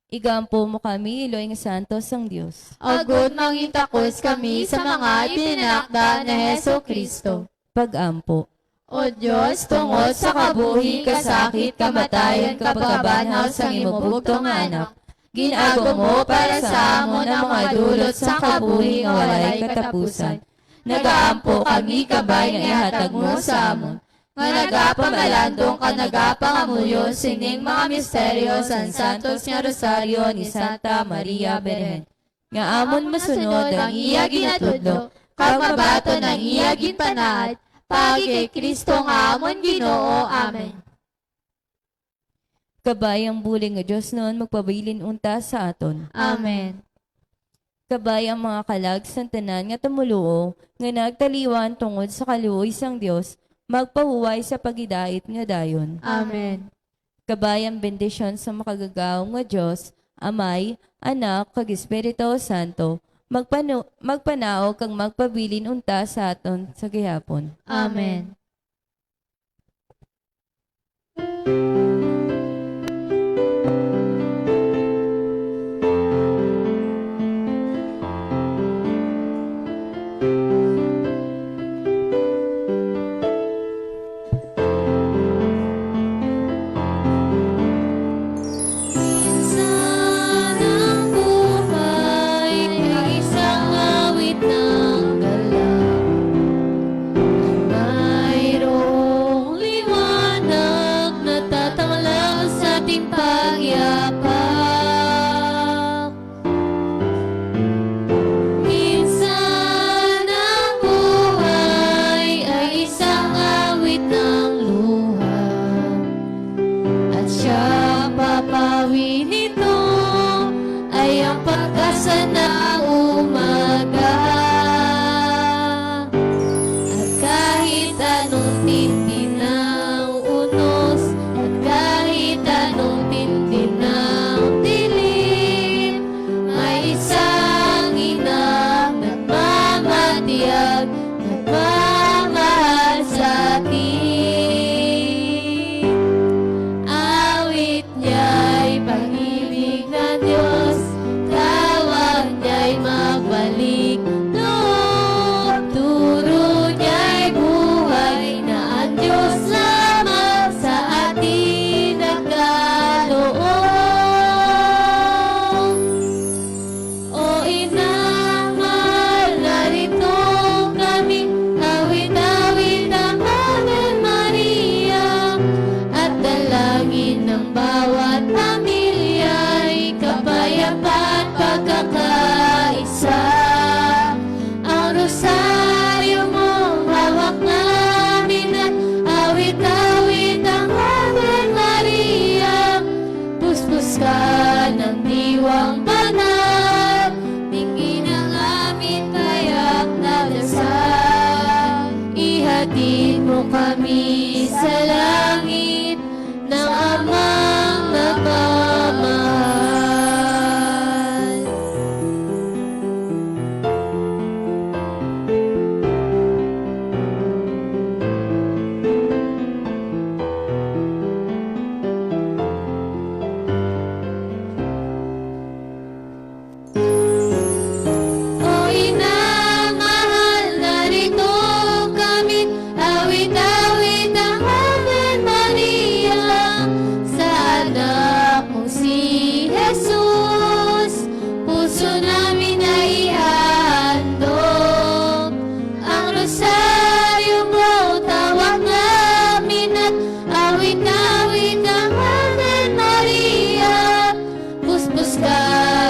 Igampo mo kami, Iloy nga santos sang Diyos. Agod mangintakos kami sa mga ipinakda na Heso Kristo. Pag-ampo. O Diyos, tungod sa kabuhi, kasakit, kamatayan, kapagkabanhaw sa imubugtong anak, ginago mo para sa amon ang mga dulot sa kabuhi nga walay katapusan. Nagaampo kami kabay nga ihatag mo sa amon. Nga nagapamalandong ka nagapangamuyo sining mga misteryo sa Santos nga Rosario ni Santa Maria Berhen. Nga amon masunod ang iya ginatudlo, kag mabato ng iya ginpanaad, pagi kay Kristo nga amon Ginoo. Amen. kabayang buling nga Diyos noon magpabilin unta sa aton. Amen. Kabayang mga kalag sa tanan nga tumuluo, nga nagtaliwan tungod sa kaluoy sang Dios, magpahuway sa pagidait nga dayon. Amen. Kabayang bendisyon sa makagagaw nga Diyos, Amay, Anak, kag Espiritu Santo, magpanao kang magpabilin unta sa aton sa gihapon. Amen.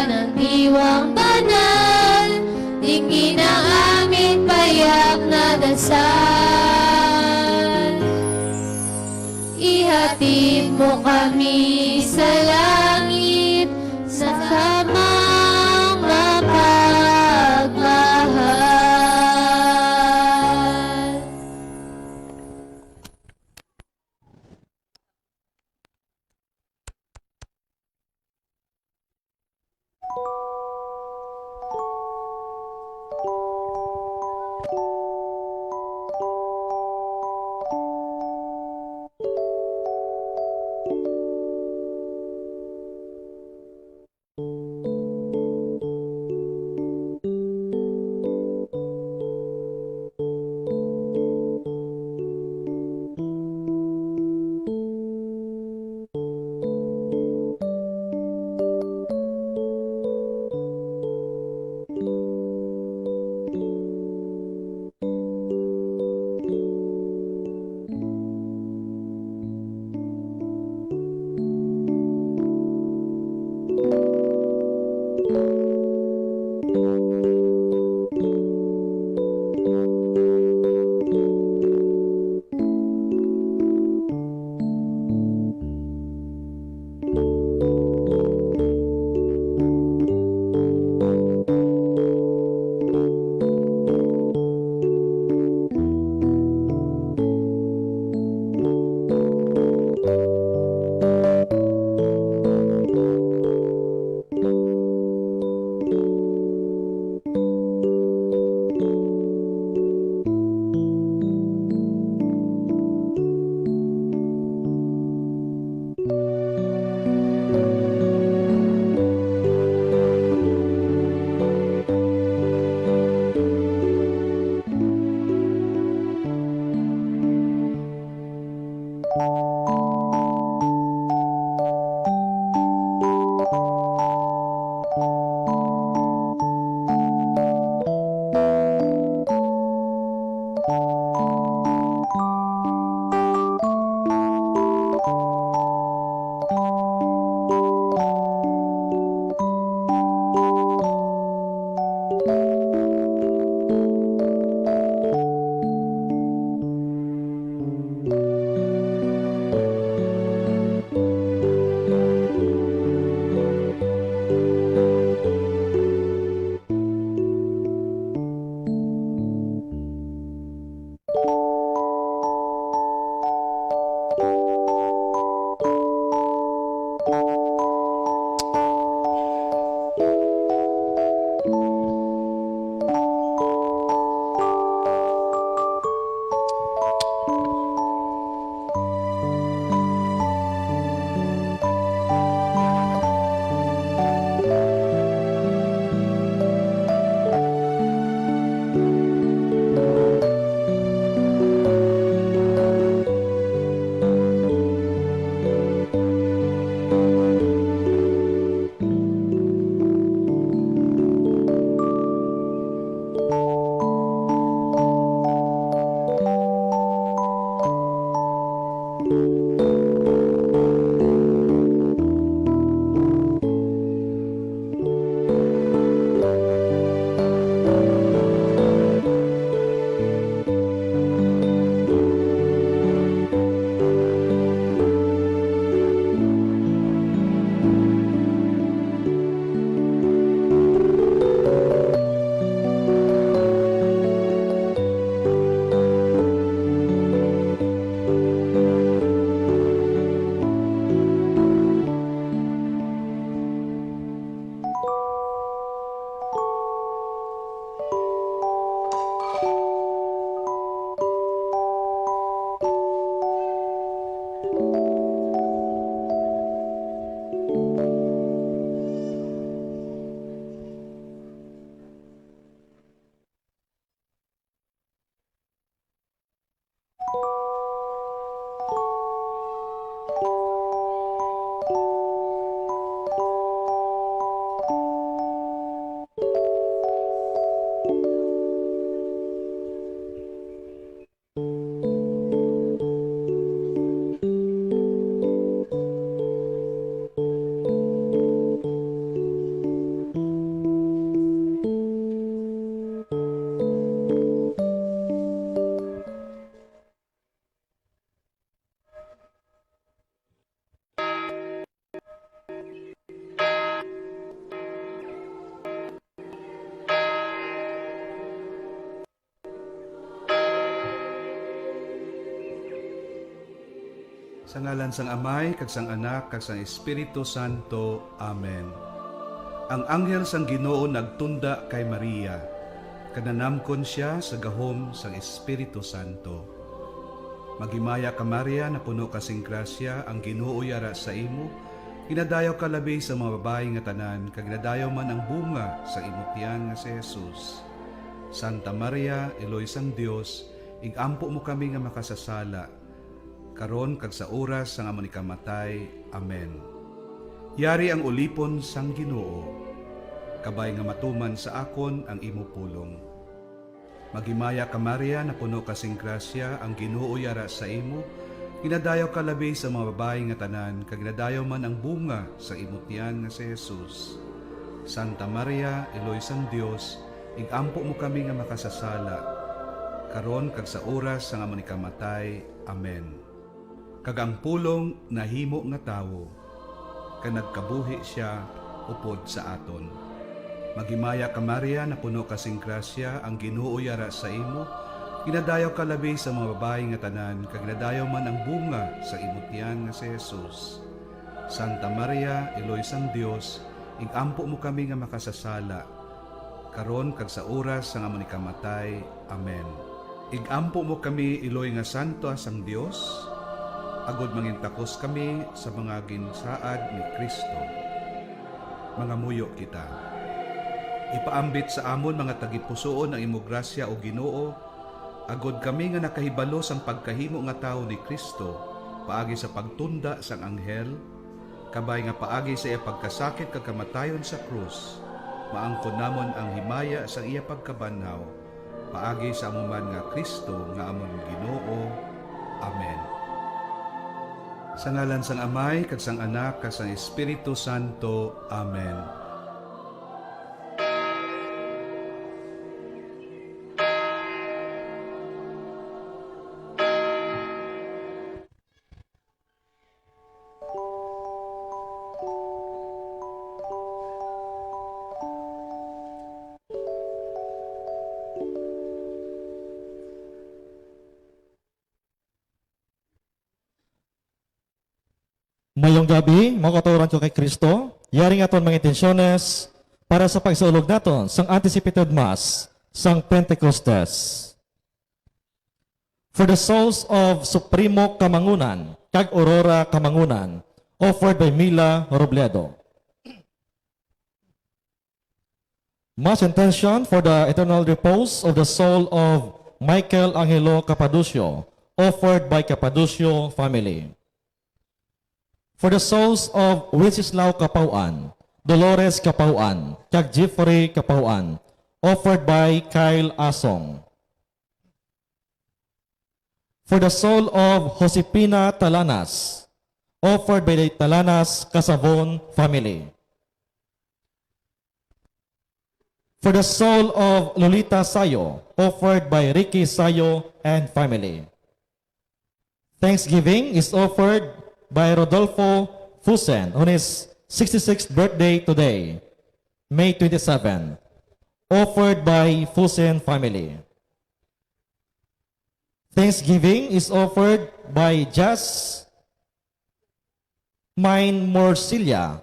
ng diwang banal, tingin ang aming payak na dasal. Ihatid mo kami sa langit, sa kamang mapagmahal. Sa ngalan sang Amay, kag sang Anak, kag sang Espiritu Santo. Amen. Ang anghel sang Ginoo nagtunda kay Maria, kananamkon siya sa gahom sang Espiritu Santo. Magimaya ka Maria, na puno kasing grasya, ang Ginoo yara sa imo, kinadayaw ka labi sa mga babae nga tanan, kag nadayaw man ang bunga sa imutian nga si Jesus. Santa Maria, Eloy sang Dios, igampo mo kami nga makasasala, karon kag sa oras sang amon ikamatay. Amen. Yari ang ulipon sang Ginoo, kabay nga matuman sa akon ang imo pulong. Magimaya ka Maria, na puno kasing grasya, ang Ginoo yara sa imo, kinadayaw ka labi sa mga babae nga tanan, kag nadayaw man ang bunga sa imutian nga si Jesus. Santa Maria, Eloy sang Dios, igampo mo kami nga makasasala, karon kag sa oras sang amon ikamatay. Amen. Kag ang pulong nahimo nga tawo, kag nagkabuhi siya upod sa aton. Magimaya ka Maria, na puno kasing grasya, ang Ginoo yara sa imo, kinadayaw ka labi sa mga babae nga tanan, kag nadayaw man ang bunga sa imutian nga si Jesus. Santa Maria, Eloy sang Dios, igampo mo kami nga makasasala, karon kag sa oras sang amon ikamatay. Amen. Igampo mo kami, Eloy nga santo sang Dios, agod mangintakos kami sa mga ginsaad ni Kristo. Mga muyo kita. Ipaambit sa amon mga tagipusoon ang imo grasya o Ginoo, agod kami nga nakahibalo sang pagkahimo nga tao ni Kristo, paagi sa pagtunda sang anghel, kabay nga paagi sa iya pagkasakit kag kamatayon sa krus, maangkon namon ang himaya sa iya pagkabanhaw, paagi sa amuman nga Kristo nga amon Ginoo. Amen. Sa ngalan sang Amay, kag sang Anak, kag sang Espiritu Santo. Amen. Mayong gabi, mga katuran ko kay Kristo, yaring aton mga intensyones para sa pagsaulog naton sang anticipated Mass, sang Pentecostes. For the souls of Supremo Kamangunan, kag Aurora Kamangunan, offered by Mila Robledo. Mass intention for the eternal repose of the soul of Michael Angelo Capadocio, offered by Capadocio family. For the souls of Wenceslao Capauan, Dolores Capauan, kag Jeffrey Capauan, offered by Kyle Asong. For the soul of Josepina Talanas, offered by the Talanas Casavon family. For the soul of Lolita Sayo, offered by Ricky Sayo and family. Thanksgiving is offered by Rodolfo Fusen on his 66th birthday today, May 27, offered by Fusen family. Thanksgiving is offered by Jasmine Morcilia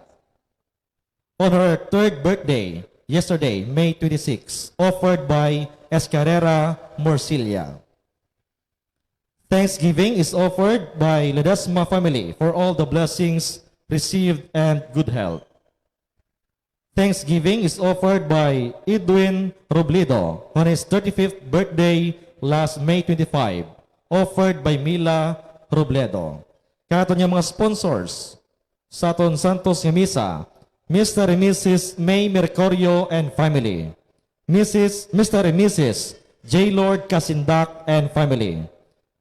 on her 3rd birthday, yesterday, May 26, offered by Escarrera Morcilia. Thanksgiving is offered by Ledesma family for all the blessings received and good health. Thanksgiving is offered by Edwin Robledo on his 35th birthday last May 25, offered by Mila Robledo. Kato niya mga sponsors sa aton Santos nga Misa, Mr. and Mrs. May Mercurio and family, Mr. and Mrs. J. Lord Casindak and family,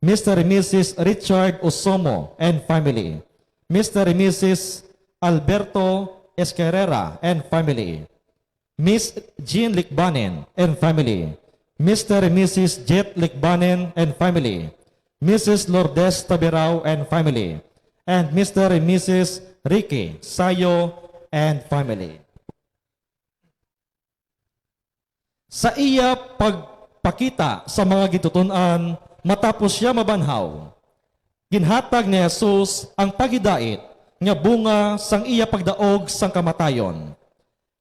Mr. and Mrs. Richard Osomo and family, Mr. and Mrs. Alberto Escarrera and family, Miss Jean Likbanen and family, Mr. and Mrs. Jet Likbanen and family, Mrs. Lourdes Tabirao and family, and Mr. and Mrs. Ricky Sayo and family. Sa iya pagpakita sa mga gitutunan, matapos siya mabanhaw, Ginhatag ni Jesus ang pagidait nga bunga sang iya pagdaog sang kamatayon.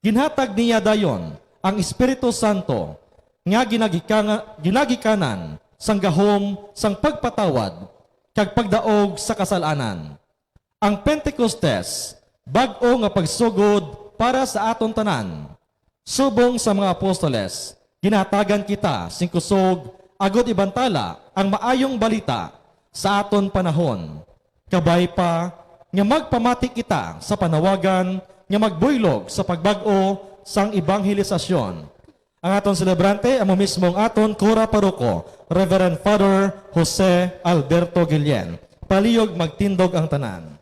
Ginhatag niya dayon ang Espiritu Santo nga ginagikanan sang gahom sang pagpatawad kag pagdaog sa kasalanan. Ang Pentecostes, bag-o nga pagsugod para sa aton tanan. Subong sa mga apostoles, ginatagan kita sing kusog agod ibantala ang maayong balita sa aton panahon. Kabay pa nga magpamati kita sa panawagan nga magbuylog sa pagbag-o sang ebanghelisasyon. Ang aton celebrante amo mismong aton kura paroko, Reverend Father Jose Alberto Guillen. Paliyog magtindog ang tanan.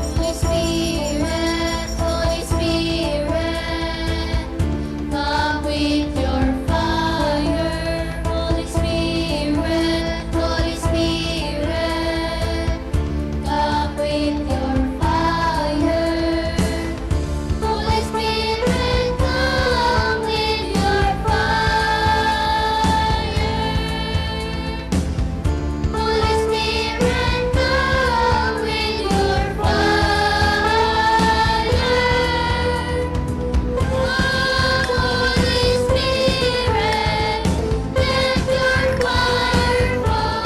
Holy Spirit, Holy Spirit, come with your fire. Holy Spirit, Holy Spirit, come with your fire. Holy Spirit, come with your fire. Holy Spirit, come with your fire. Holy Spirit, let your fire fall.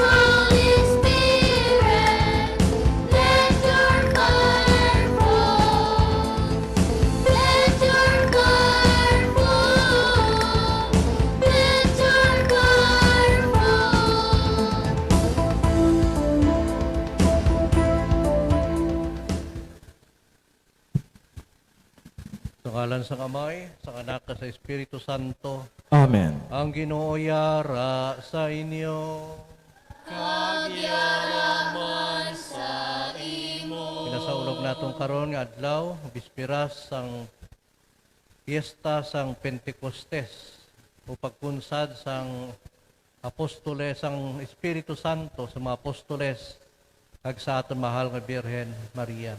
Holy Spirit, let your fire fall. Let your fire fall. Let your fire fall. Sa ngalan sa Kamay, sa Anak, at sa Espiritu Santo, Amen. ang Ginoo yara sa inyo. Pinasaulog natong karon nga adlaw, bispiras sang piyesta sang Pentecostes o pagpunsad sang apostoles sang Espiritu Santo sa mga apostoles kag sa aton mahal nga Birhen Maria.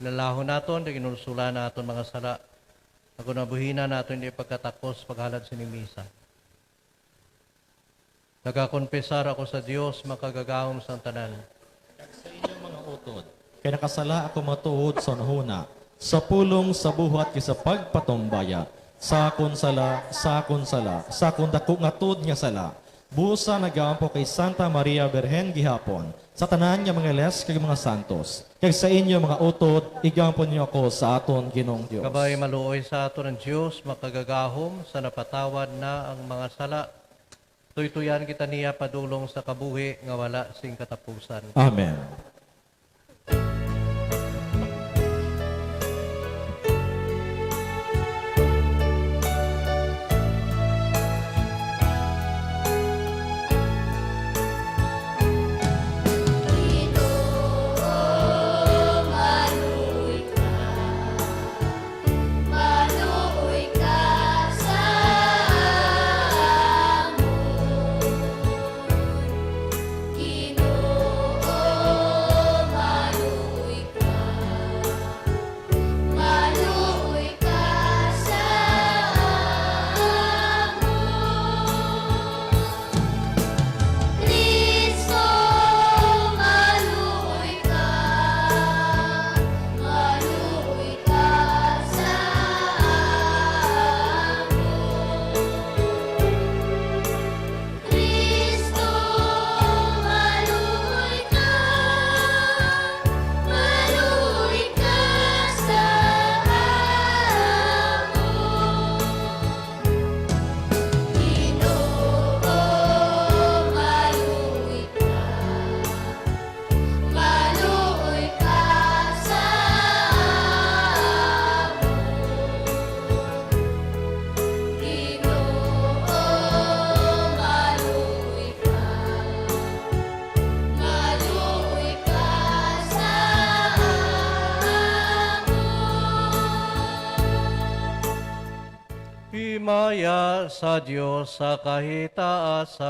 Lalahon naton, di ginulsula naton mga sala. Ako nabuhina naton di pagkatakos paghalad sa misa. Nagakonpesar ako sa Dios makagagahom sa tanan. Sa inyong mga utod, kaya nakasala ako matuod sa nahuna, sa pulong, sa buhat, sa pagpatumbaya, sa akon sala, sa akon dako nga tuod nga sala, busa nagampo kay Santa Maria Birhen gihapon, sa tanan nga mga les kag mga santos, kag sa inyo mga utod, igampo niyo ako sa aton Ginoong Dios. Kabay maluoy sa aton ng Diyos, makagagahom sa napatawad na ang mga sala. Tuytuyan kita niya padulong sa kabuhi nga wala sing katapusan. Amen. Maluoy ka sa amon, Ginoo, maluoy ka. Maluoy ka sa amon, Kristo, maluoy ka. Maluoy ka sa amon, Kristo, maluoy ka. Maluoy ka sa amon, Ginoo, maluoy ka. Maluoy ka sa amon, Ginoo, maluoy ka. Maluoy ka sa amon. Himaya sa Diyos sa kahitaasan.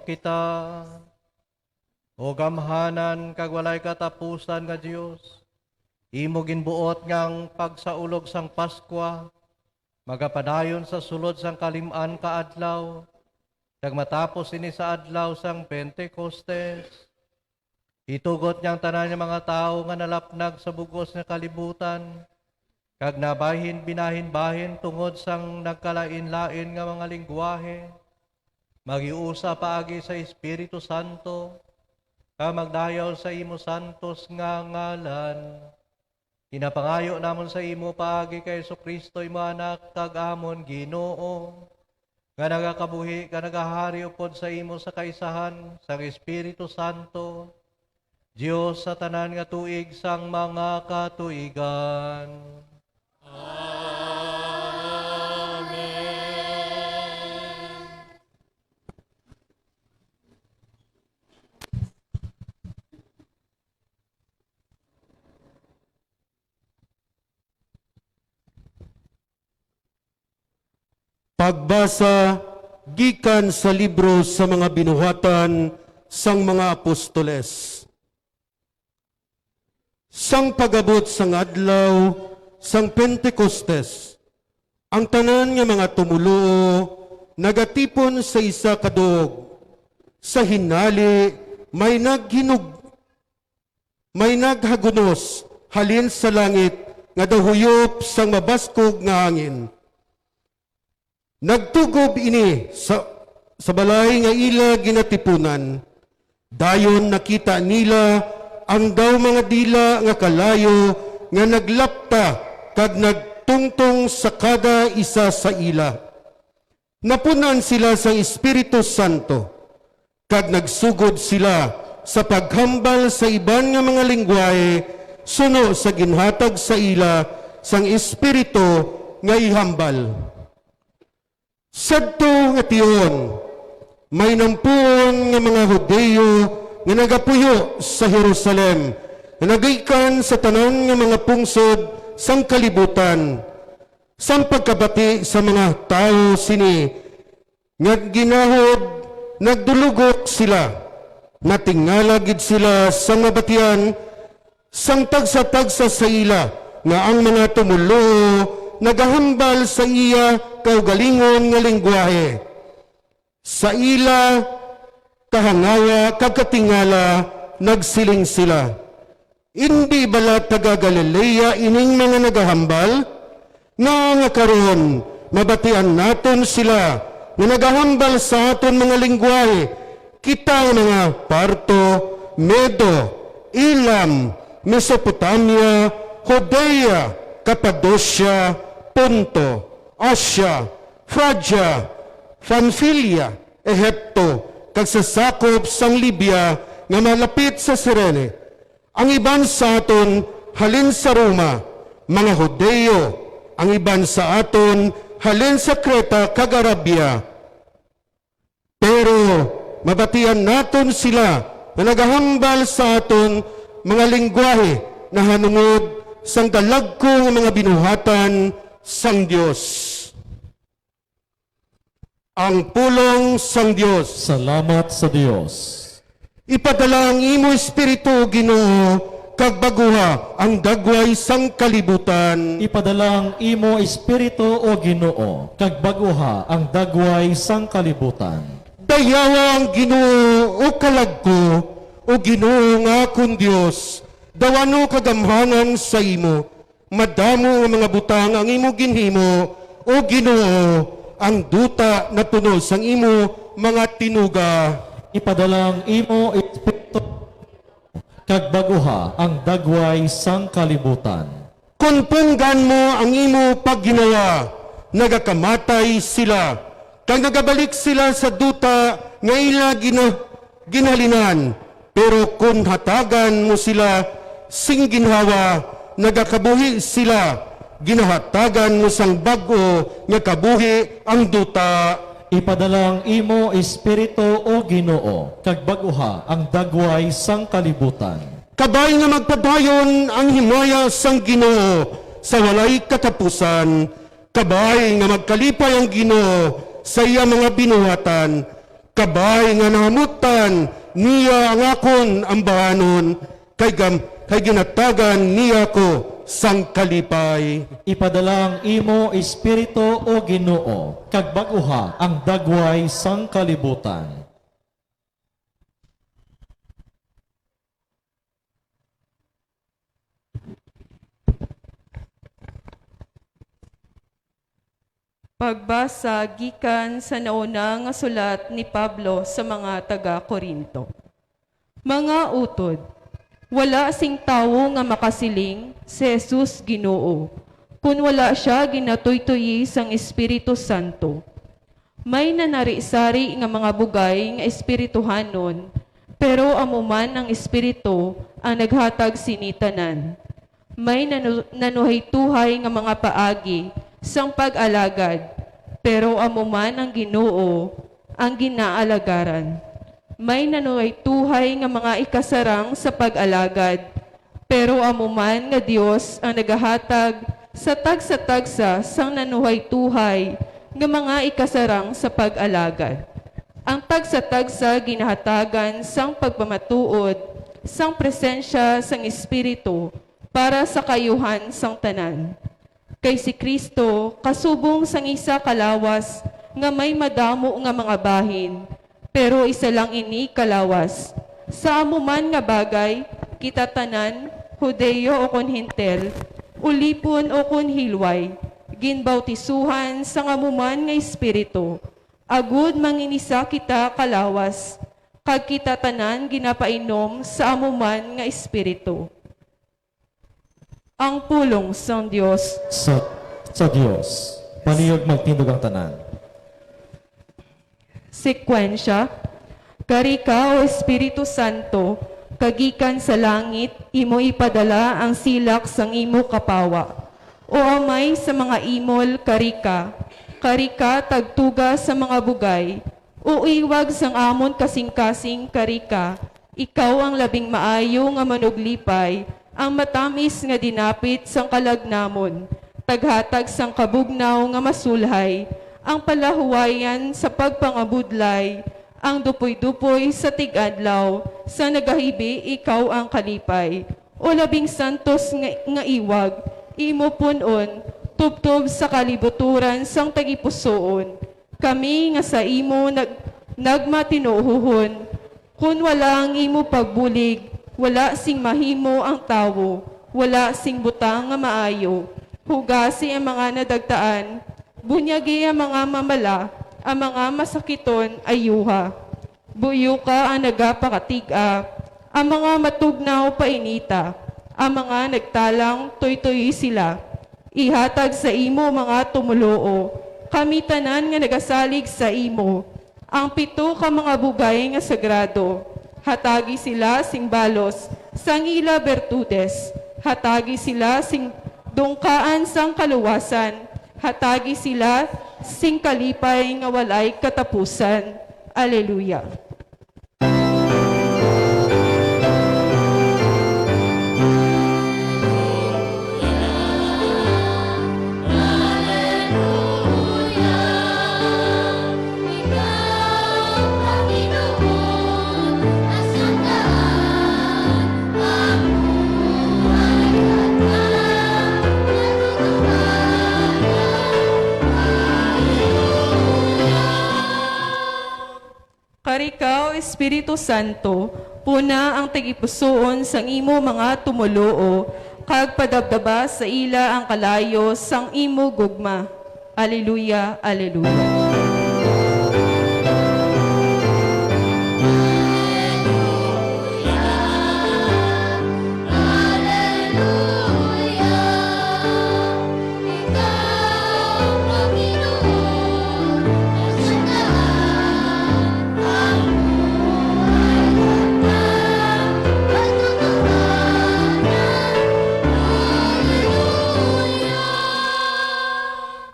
kita. O gamhanan kag walay katapusan nga Dios, imo ginbuot ngang pagsaulog sang Paskwa, magapadayon sa sulod sang kalim-an ka adlaw, kag matapos ini sa adlaw sang Pentecostes. Itugot niyang tanan ng mga tao nga nalapnag sa bugos nga kalibutan, kag nabahin binahin-bahin tungod sang nagkalain-lain nga mga lingwahe, magiusa paagi sa Espiritu Santo, ka magdayaw sa imo santos nga ngalan. Inapangayo namon sa imo paagi kay Jesucristo imo anak kag amon Ginoo. nga nagakabuhi, ka nagahari upod sa imo sa kaisahan, sang Espiritu Santo, Diyos sa tanan nga tuig sang mga katuigan. Pagbasa gikan sa libro sa mga binuhatan sang mga apostoles. Sang pagabot sang adlaw sang Pentecostes, ang tanan nga mga tumuluo nagatipon sa isa kadog. Sa hinali may naghagunos halin sa langit nga dahuyop sang mabaskog nga hangin. Nagtugob ini sa balay nga ila ginatipunan. Dayon nakita nila ang daw mga dila nga kalayo nga naglapta kag nagtungtong sa kada isa sa ila. Napunan sila sa Espiritu Santo kag nagsugod sila sa paghambal sa iban nga mga lingwahe suno sa ginhatag sa ila sang Espiritu nga ihambal. Sadto nga tiyon, may nampuon nga mga Hudeo nga nagapuyo sa Jerusalem, nga nagaikan sa tanan nga mga pungsod sang kalibutan. Sang pagkabati sa mga tao sini, nga ginahod, nagdulugok sila, natingala gid sila sa mabatian, sang tagsa-tagsa sa ila, nga ang mga tumulo nagahambal sa iya kaugalingon nga lingwahe. Sa ila kahangawa kagkatingala nagsiling sila. Hindi bala taga Galilea ining mga nagahambal? Nga karon mabatian naton sila nga nagahambal sa aton mga lingwahe. Kita mga Parto, Medo, Elam, Mesopotamia, Judea, Cappadocia, Ponto, Asia, Phrygia, Pamphylia, Ehipto, kag sa sakop sang Libya nga malapit sa Cirene. Ang iban sa aton halin sa Roma, mga Hudeo, ang iban sa aton halin sa Creta kag Arabia. Pero mabatian naton sila na nagahambal sa aton mga lingwahe na hanungod sang dalagko nga mga binuhatan sang Dios. Ang pulong sang Dios. Salamat sa Dios. Ipadala ang imo Espiritu, Ginoo, kag baguha ang dagway sang kalibutan. Ipadala ang imo Espiritu o Ginoo, kag baguha ang dagway sang kalibutan. Dayawa ang Ginoo o kalagko, o Ginoo nga akong Dios, dawano kagamhanan sa imo. Madamo ang mga butang ang imo ginhimo, o Ginoo, ang duta na puno sang imo mga tinuga. Ipadala ang imo Espiritu, kag baguha ang dagway sang kalibutan. Kung punggan mo ang imo pagginawa, nagakamatay sila, kag nagabalik sila sa duta nga ila ginhalinan. Pero kung hatagan mo sila sing ginhawa, nagakabuhi sila, ginahatagan mo sang bag-o nga kabuhi ang duta. Ipadala ang imo Espiritu o Ginoo, kag baguha ang dagway sang kalibutan. Kabay nga magpadayon ang himaya sang Ginoo sa walay katapusan. Kabay nga magkalipay ang Ginoo sa iya mga binuhatan. Kabay nga nahamutan niya ang akon ambahanon, kay ginatagan niya ko sang kalipay. Ipadala ang imo Espiritu o Ginoo, kag baguha ang dagway sang kalibutan. Pagbasa gikan sa nauna nga sulat ni Pablo sa mga taga-Korinto. Mga utod, wala sing tawo nga makasiling si Jesus Ginoo, kun wala siya ginatoy-toyi sang Espiritu Santo. May nanari-sari nga mga bugay nga espirituhanon, pero amuman ang espiritu ang naghatag sinitanan. May nanuhay-tuhay nga mga paagi sang pag-alagad, pero amuman ang Ginoo ang ginaalagaran. May nanuhay-tuhay nga mga ikasarang sa pag-alagad, pero amuman nga Dios ang nagahatag sa tagsa-tagsa sang nanuhay-tuhay nga mga ikasarang sa pag-alagad. Ang tagsa-tagsa ginahatagan sang pagpamatuod, sang presensya sang Espiritu para sa kayuhan sang tanan. Kay si Kristo kasubong sang isa kalawas nga may madamo nga mga bahin, pero isa lang ini kalawas. Sa amuman nga bagay, kita tanan, Hudeyo o kon Hintel, ulipon o kon hilway, ginbautisuhan sa ngamuman nga espiritu, agud manginisa kita kalawas, kag kita tanan ginapainom sa amuman nga espiritu. Ang pulong sang Dios. Sa Dios, paniyog magtindog ang tanan. Sekwensya, Karika o Espiritu Santo, kagikan sa langit, imo ipadala ang silak sang imo kapawa. O amay sa mga imol, karika, karika tagtuga sa mga bugay, o iwag sang amon kasing-kasing karika, ikaw ang labing maayo nga manuglipay, ang matamis nga dinapit sang kalagnamon, taghatag sang kabugnaw nga masulhay, ang palahuwayan sa pagpangabudlay, ang dupoy-dupoy sa tigadlaw, sa nagahibi ikaw ang kalipay. O labing santos nga iwag, imo punon, tubtob sa kalibuturan sang tagipusoon. Kami nga sa imo nagmatinuhuhon, kun wala ang imo pagbulig, wala sing mahimo ang tawo, wala sing butang nga maayo. Hugasi ang mga nadagtaan, bunyagi ang mga mamala, ang mga masakiton ayuha. Buyo ka ang nagapakatiga, ang mga matugnaw painita, ang mga nagtalang toy-toy sila. Ihatag sa imo mga tumuloo, kami tanan nga nagasalig sa imo. Ang 7 ka mga bugay nga sagrado, hatagi sila sing balos, sang ila bertudes, hatagi sila sing dungkaan sang kaluwasan, hatagi sila sing kalipay nga walay katapusan. Alleluia. Karika o Espiritu Santo, puna ang tagipusoon sang imo mga tumuloo, kag padabdaba sa ila ang kalayo sang imo gugma. Alleluia, alleluia.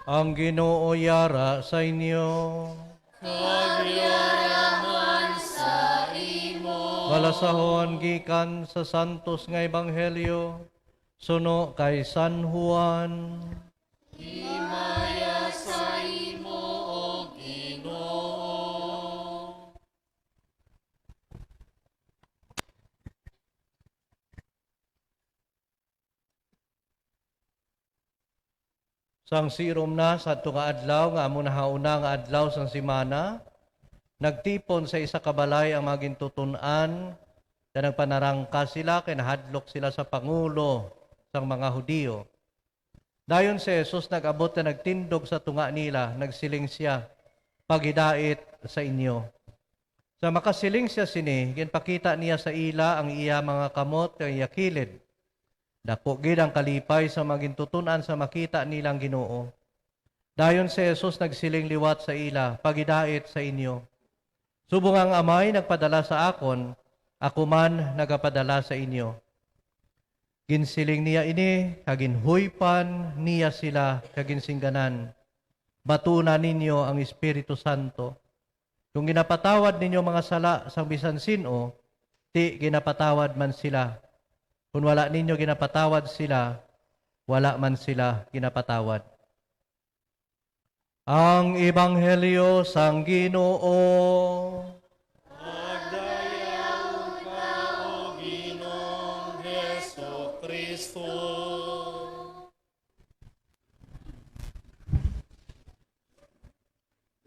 Ang Ginoo yara sa inyo. Balasahon gikan sa santos nga ebanghelyo suno kay San Juan. Sang sirom na sa ato nga adlaw nga amo nahauna nga adlaw sang simana, nagtipon sa isa ka balay ang mga gintutunan, na nagpanarangka sila kay nahadlok sila sa pangulo sang mga Hudiyo. Dayon si Jesus nag-abot na nagtindog sa tunga nila, nagsiling siya, paghidait sa inyo. Sa makasiling siya sini, ginpakita niya sa ila ang iya mga kamot ang iya kilid. Dako gid ang kalipay sa magintutunan sa makita nilang Ginoo. Dayon si Jesus nagsiling liwat sa ila, pagidait sa inyo. Subong ang amay nagpadala sa akon, ako man nagapadala sa inyo. Ginsiling niya ini, kaginhuypan niya sila, kaginsingganan. Batuna ninyo ang Espiritu Santo. Kung ginapatawad ninyo mga sala sang bisan sino, ti ginapatawad man sila. Kung wala ninyo ginapatawad sila, wala man sila ginapatawad. Ang Ebanghelyo sang Ginoo.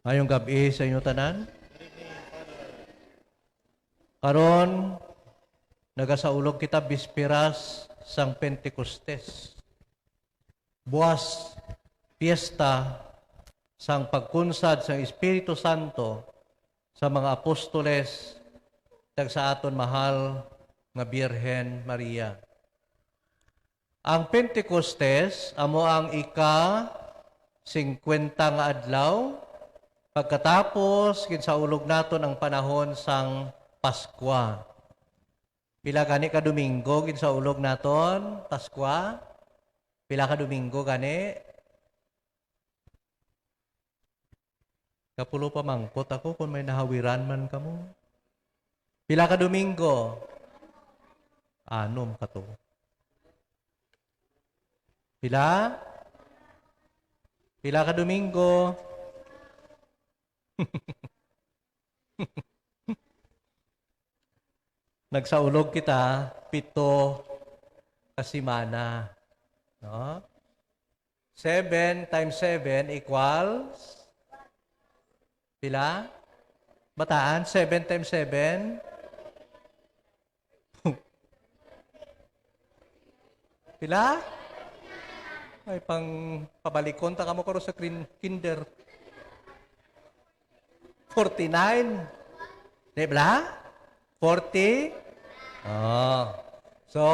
Ayong gabi sa inyo tanan. Karon nagasaulog kita bisperas sang Pentecostes. Buwas piyesta sang pagkunsad sang Espiritu Santo sa mga apostoles tag sa aton mahal nga Birhen Maria. Ang Pentecostes amo ang ika-50 nga adlaw pagkatapos ginsaulog naton ang panahon sang Paskwa. Pila gani ka Domingo ginsaulog naton Paskwa? Pila ka Domingo gani? Kapulo pa mangkot ako kung may nahawiran man kamo. Pila ka Domingo? Anom ka to. Pila? Pila ka Domingo? Nagsaulog kita 7 kasimana. No? 7 times 7 equals pila? Bataan? 7 times 7? Pila? Ay, pang pabalikon, taka mo karo sa kinder. 49. Di ba? 40? Oh. So,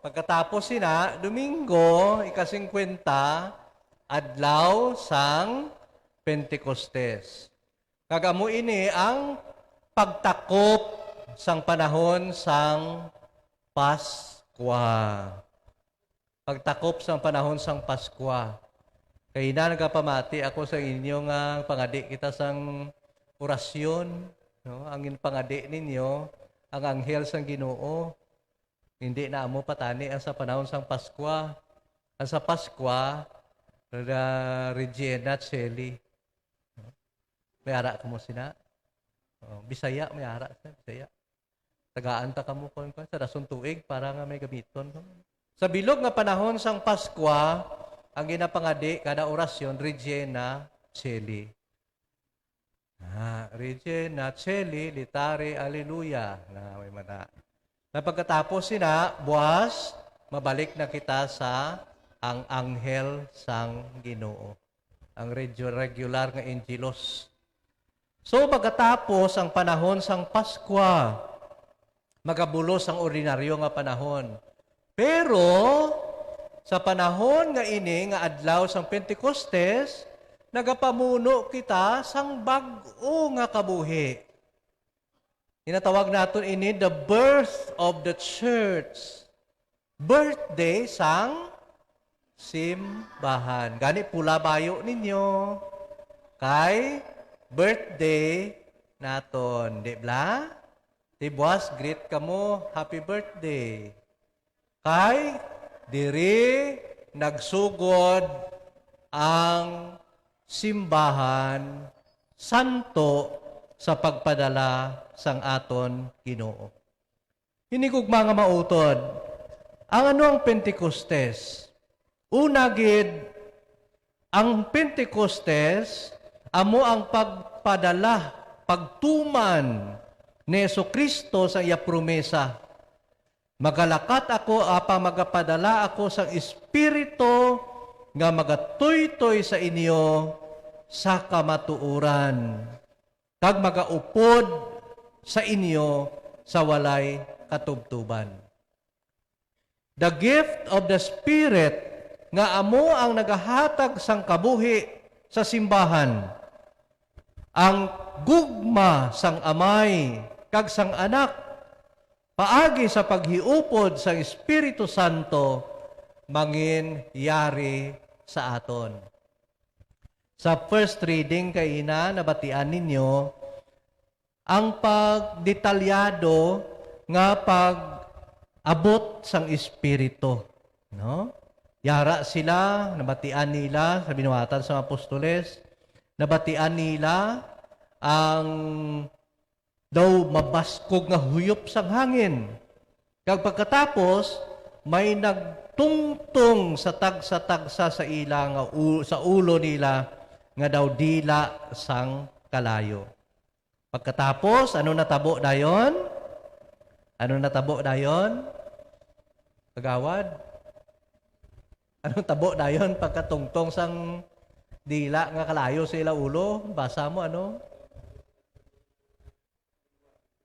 pagkatapos sina, Domingo, ika-50, adlaw sang Pentecostes. Kagamo ini ang pagtakop sang panahon sang Paskwa. Pagtakop sang panahon sang Paskwa. Kaya na nagapamati ako sa inyo nga pangadi kita sang orasyon. No? Ang pangadi ninyo, ang anghel sang Ginoo. Hindi na amo patani ang sa panahon sang Paskwa. Ang sa Paskwa, Regina Cheli. May ara ka mo sina. Bisaya, may ara sa Bisaya. Tagaan ta kamo kon sa rason tuig para nga may gamiton. Sa bilog nga panahon sang Paskwa, ang ginapangadi kada orasyon Regina Cheli. Regina Cheli, litari, alleluia. Na may mana. Na pagkatapos sina, buwas, mabalik na kita sa ang anghel sang Ginoo. Ang regular nga angelos. So, pagkatapos ang panahon sang Paskwa, magabulos ang ordinaryo nga panahon. Pero, sa panahon nga ini, nga adlaw sang Pentecostes, nagapamuno kita sang bag-o nga kabuhi. Tinatawag natin ini the birth of the church. Birthday sang simbahan. Gani pula bayo ninyo. Kay birthday naton. Di ba? Di buwas, greet ka mo, happy birthday. Kay diri nagsugod ang simbahan santo sa pagpadala sang aton Ginoo. Hinikog mga mautod, ang ano ang Pentecostes? Una gid, ang Pentecostes amo ang pagpadala, pagtuman ni Jesucristo sa iya promesa. Magalakat ako apa magapadala ako sa Espiritu nga magatuytoy sa inyo sa kamatuuran. Kag magaupod sa inyo sa walay katubtuban. The gift of the Spirit nga amo ang nagahatag sang kabuhi sa simbahan. Ang gugma sang amay kag sang anak paagi sa paghiupod sa Espiritu Santo mangin yari sa aton. Sa first reading kay ina nabatian ninyo ang pagdetalyado nga pag-abot sang Espiritu, no? Yara sila, nabatian nila sa binuhatan sa apostoles, nabatian nila ang daw mabaskog nga huyop sang hangin. Kag pagkatapos, may nagtungtong sa tagsa-tagsa sa ila nga sa ulo nila nga daw dila sang kalayo. Pagkatapos, ano natabo dayon? Ano natabo dayon? Kagawad? Ano tabo dayon pagkatungtong sang dila nga kalayo sa ila ulo? Basa mo ano?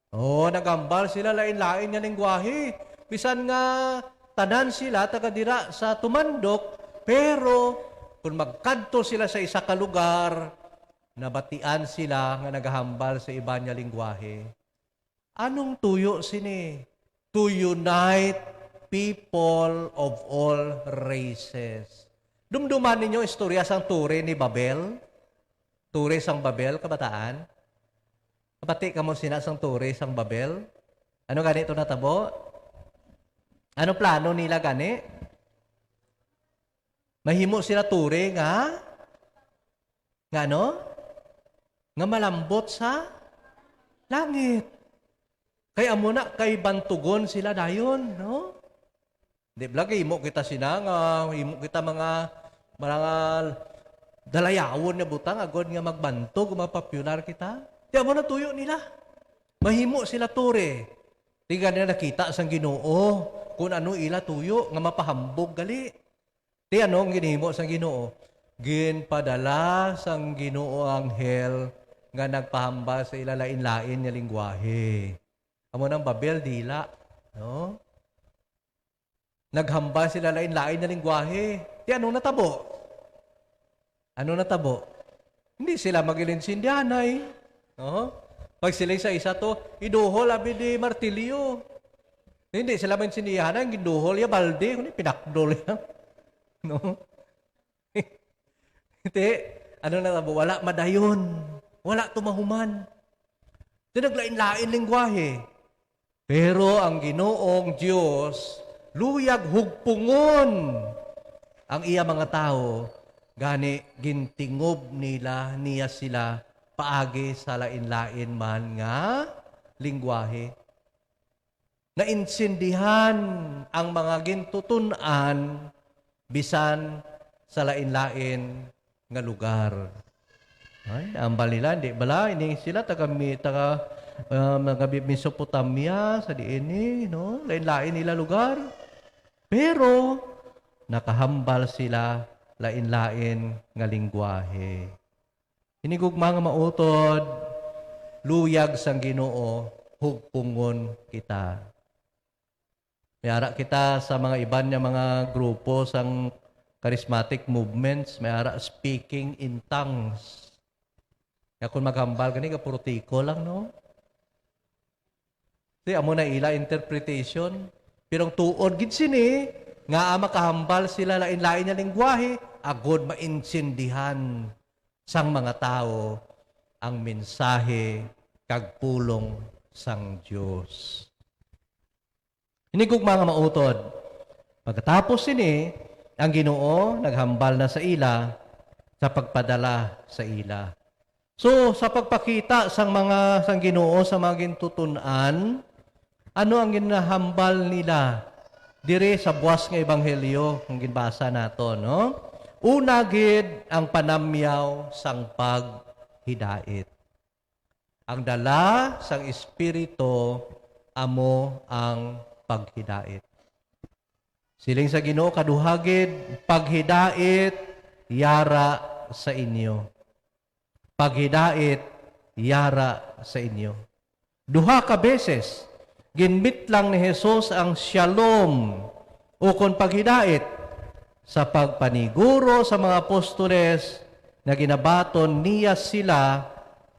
Oh, nagambal sila lain-lain nga lengguwahe. Bisan nga tanan sila taga-dira sa tumandok, pero kung magkadto sila sa isa ka lugar, nabatian sila nga nagahambal sa iba niya lengguwahe. Anong tuyo sini? To unite people of all races. Dumduman ninyo istorya sang Ture ni Babel? Ture sang Babel, kabataan? Kapati ka mo sina sang Ture sang Babel? Ano ganito natabo? Ano plano nila gani? Mahimo sila Ture nga ano? Nga malambot sa langit. Kaya amo na kay bantugon sila dayon, no? Di ba himo kita sina nga himo kita mga dalayawon nga butang agod nga magbantog mapopular kita. Di amo na tuyo nila. Mahimo sila Ture. Di ganyan nakita sang Ginoo kung ano ila tuyo nga mapahambog gali. Di ano ang ginhimo sang Ginoo? Ginpadala sang Ginoo anghel nga nagpahambal sa ila lain-lain nga lengguwahe. Amo nang Babel dila, no? Naghambal sila lain-lain na lengguwahe. Di anong natabo? Ano natabo? Hindi sila magilinsindihanay, no? Pag sila sa isa to, iduhol abi di martilyo. Hindi sila mainsindihanay, giduhol ya balde, kundi pinakdol yan. No? Hindi, ano natabo? Wala madayon. Wala tumahuman. Di naglain-lain lengguwahe. Pero ang Ginoong Diyos, luyag hugpungon ang iya mga tao, gani gintingob niya sila paagi sa lain-lain man nga lengguwahe. Nainsindihan ang mga gintutunan bisan sa lain-lain nga lugar. Ay, ang balila, di bala, ini sila taga Mesopotamia, sa diini, no? Lain-lain nila lugar. Pero, nakahambal sila lain-lain nga lengguwahe. Hinigugma nga mautod, luyag sang Ginoo, hugpungon kita. Mayara kita sa mga iban niya mga grupo sang charismatic movements, mayara speaking in tongues. Kaya kung maghambal gani, kapurutiko lang, no? Di, amo na ila interpretation. Pero ang tuod, gid sini, nga makahambal sila lain-lain na lengguwahe, agod mainsindihan sang mga tao ang mensahe kag pulong sang Dios. Hinigog mga mautod. Pagkatapos sini, ang Ginoo naghambal na sa ila sa pagpadala sa ila. So, sa pagpakita sang Ginoo sa mga gintutunan, ano ang ginahambal nila dire sa buwas nga ebanghelyo ang ginbasa nato, no? Una gid ang panamyaw sang paghidait. Ang dala sang Espiritu amo ang paghidait. Siling sa Ginoo kaduhagid paghidait yara sa inyo. Paghidait yara sa inyo. Duha ka beses ginbit lang ni Jesus ang shalom o kon paghidait sa pagpaniguro sa mga apostoles na ginabaton niya sila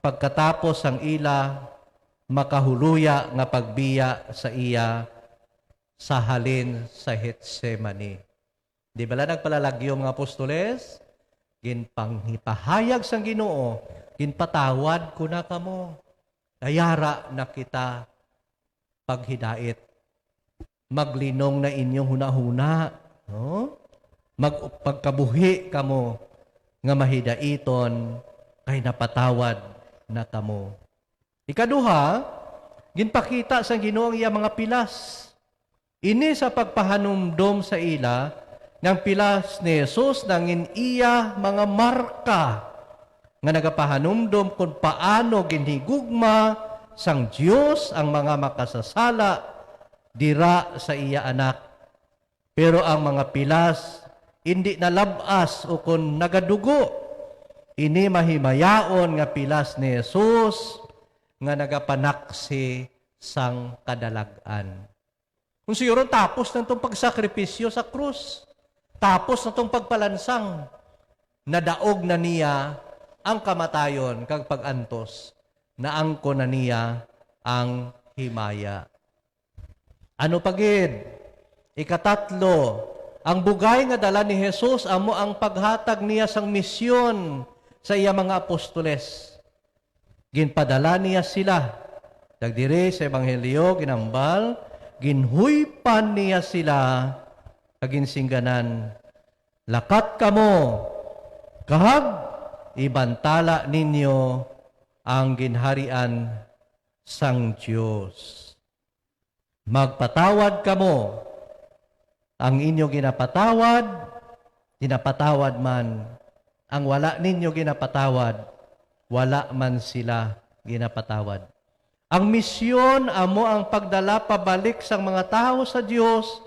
pagkatapos ang ila makahuluya nga pagbiya sa iya sa halin sa Getsemani. Di bala nagpalalagyo mga apostoles? Ginpanghipahayag sang Ginoo, ginpatawad ko na kamo. Ayara na kita paghidait. Maglinong na inyong hunahuna. No? Pagkabuhi kamo nga mahidaiton kay napatawad na kamo. Ikaduha, ginpakita sa Ginoo ang iya mga pilas. Ini sa pagpahanumdom sa ila ng pilas ni Jesus nangin iya mga marka nga nagapahanumdom kung paano ginhigugma sang Dios ang mga makasasala dira sa iya anak. Pero ang mga pilas hindi nalabas o kung nagadugo. Ini mahimayaon nga pilas ni Jesus nga nagapanaksi sang kadalagan. Kung siguro tapos na itong pagsakripisyo sa krus, tapos na itong pagpalansang, nadaog na niya ang kamatayon kag pagantos, naangko na niya ang himaya. Ano pagid? Ikatatlo, ang bugay nga dala ni Jesus amo ang paghatag niya sang misyon sa iya mga apostoles. Ginpadala niya sila. Dagdiri sa Ebanghelyo, ginambal, ginhuypan niya sila, kaginsingganan, lakat kamo, kahag, ibantala ninyo ang ginharian sang Diyos. Magpatawad kamo, ang inyo ginapatawad, ginapatawad man. Ang wala ninyo ginapatawad, wala man sila ginapatawad. Ang misyon amo ang pagdala pabalik sang mga tao sa Dios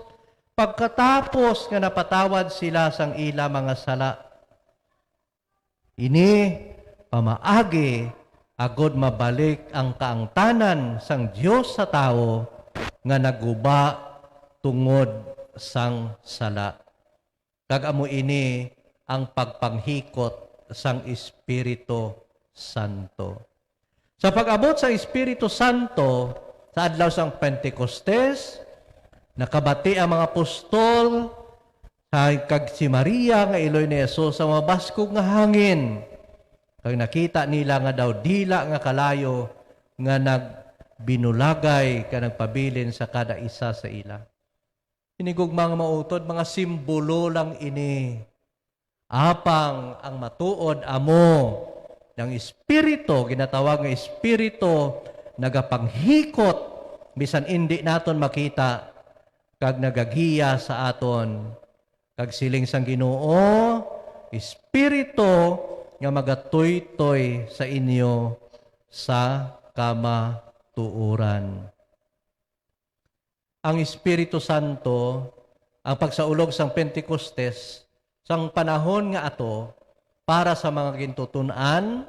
pagkatapos nga napatawad sila sang ila mga sala. Ini pamaagi agod mabalik ang kaangtanan sang Dios sa tao nga naguba tungod sang sala. Kag amo ini ang pagpanghikot sang Espiritu Santo. Sa pag-abot sa Espiritu Santo, sa adlaw sang Pentecostes, nakabati ang mga apostol, kag si Maria nga iloy ni Jesus sa mga baskog nga hangin. Kag nakita nila nga daw dila nga kalayo nga nagbinulagay ka nagpabilin sa kada isa sa ila. Inigugma nga mautod, mga simbolo lang ini. Apang ang matuod amo ng Espiritu, ginatawag nga Espiritu, nagapanghikot, bisan hindi naton makita, kag nagagiya sa aton, kag siling sang Ginoo, Espiritu, nga magatoy-toy sa inyo sa kamatuuran. Ang Espiritu Santo, ang pagsaulog sang Pentecostes, sang panahon nga ato, para sa mga gintutunan,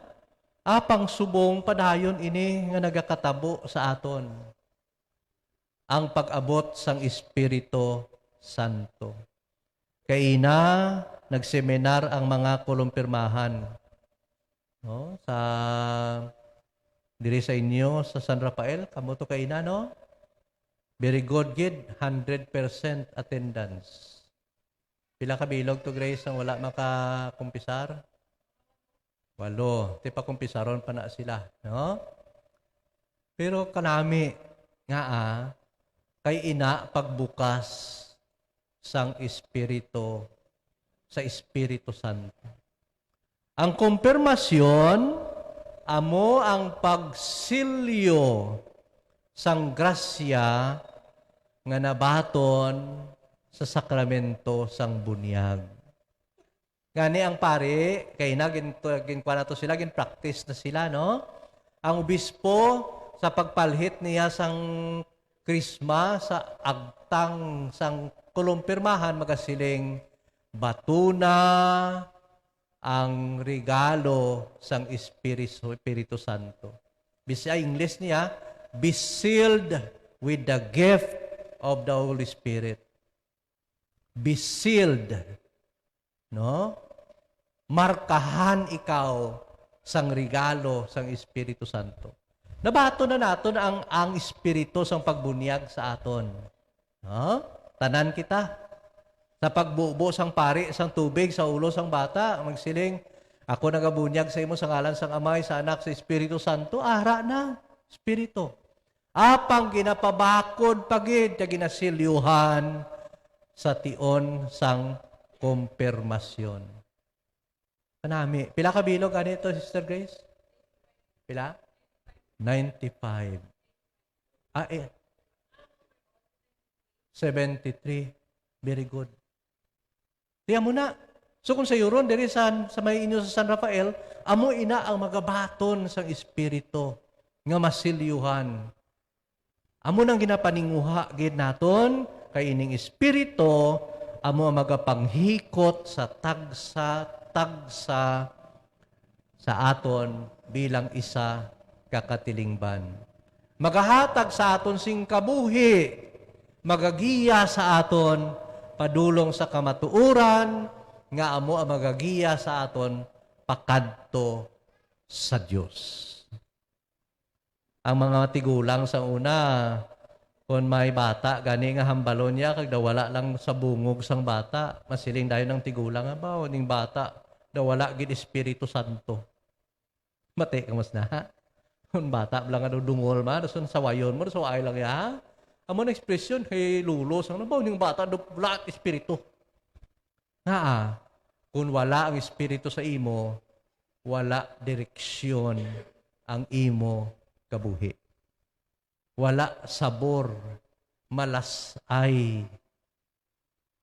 apang subong padayon ini nga nagakatabo sa aton. Ang pag-abot sang Espiritu Santo. Kaina, nagseminar ang mga kulumpirmahan. No? Diri sa inyo, sa San Rafael, kamuto kaina, no? Very good, gid, 100% attendance. Pila ka bilog to Grace ang wala makakumpisar? 8. Ti pa kumpisaron pa na sila, no? Pero kanami nga kay ina pagbukas sang Espiritu sa Espiritu Santo. Ang kumpirmasyon amo ang pagsilyo sang grasya nga nabaton sa sakramento sang bunyag. Gani ang pare, kay na ginkuha na to sila, gin-practice na sila, no? Ang obispo, sa pagpalhit niya sang krisma, sa agtang sang kulumpirmahan, magasiling, batuna ang regalo sang Espiritu Santo. Bisa English niya, be sealed with the gift of the Holy Spirit. Be sealed. No? markahan ikaw sang regalo sang Espiritu Santo. Nabato na naton ang Espiritu sang pagbunyag sa aton. No? Tanan kita. Sa pagbubo sang pari, sang tubig, sa ulo sang bata, magsiling, ako nagabunyag sa imo sa ngalan sang Amay, sa Anak, sa Espiritu Santo, ara na, Espiritu. Apang ginapabakod pagid, ginasilyuhan sa tion sang kumpirmasyon. Kanami, pila ka bilog ganito, Sister Grace? Pila? 95. 73. Very good. Tiyan mo na. So kung sa yuron, diri sa may inyo sa San Rafael, amo ina ang magabaton sang Espiritu nga masilyuhan. Amo nang ginapaninguha gid naton kay ining Espiritu amo ang magapanghikot sa tagsa sa aton bilang isa kakatilingban. Magahatag sa aton sing kabuhi, magagiya sa aton padulong sa kamatuuran nga amo ang magagiya sa aton pakadto sa Dios. Ang mga tigulang sa una, kung may bata, gani nga hambalon niya, kag dawala lang sa bungog sang bata, masiling dayo ng tigulang nga ba, ning bata, dawala gid Espiritu Santo. Mati ka mas na, ha? Kung bata, lang nga dungol ma, dasun sawayon mo, dasun ay lang ya, amo na ekspresyon, hey lulos, ang nabaw, ning bata, wala at Espiritu. Nga kung wala ang Espiritu sa imo, wala direksyon ang imo kabuhi. Wala sabor, malasay.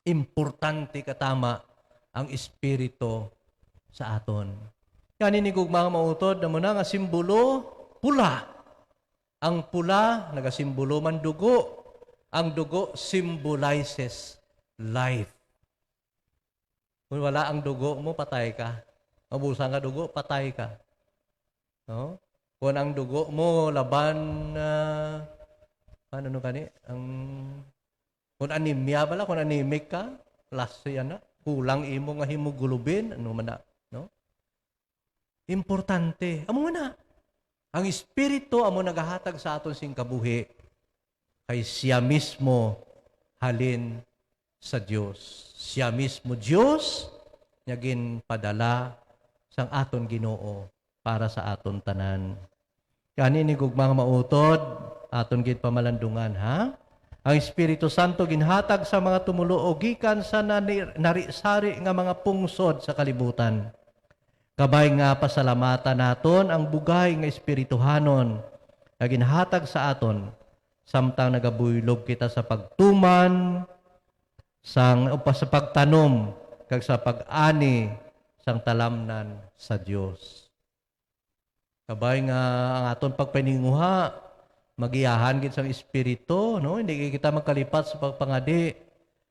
Importante katama ang Espiritu sa aton. Yan inig mga mautod na muna nga simbolo, pula. Ang pula, nagasimbolo man dugo. Ang dugo symbolizes life. Kung wala ang dugo mo, patay ka. Mabusa nga dugo, patay ka. No? Kung ang dugo mo, laban ano kani? Kung anemia bala, kung anemic ka, last yan na. Kulang imo nga hemoglobin, ano man na. No? Importante. Amo na. Ang Espiritu amo nagahatag sa aton sing kabuhi kay siya mismo halin sa Dios. Siya mismo Dios nga ginpadala sang aton Ginoo para sa aton tanan. Kani ni gugmang mautod aton gid pamalandungan ha. Ang Espiritu Santo ginhatag sa mga tumulo o gikan sa narisari nga mga pungsod sa kalibutan. Kabay nga pasalamatan naton ang bugay nga espirituhanon nga ginhatag sa aton samtang nagabuylog kita sa pagtuman sa pagtanom kag sa pag-ani sang talamnan sa Dios. Kabay nga ang aton pagpaninguha magiyahan gid sang espiritu, no? Hindi kita magkalipat sa pagpangadi,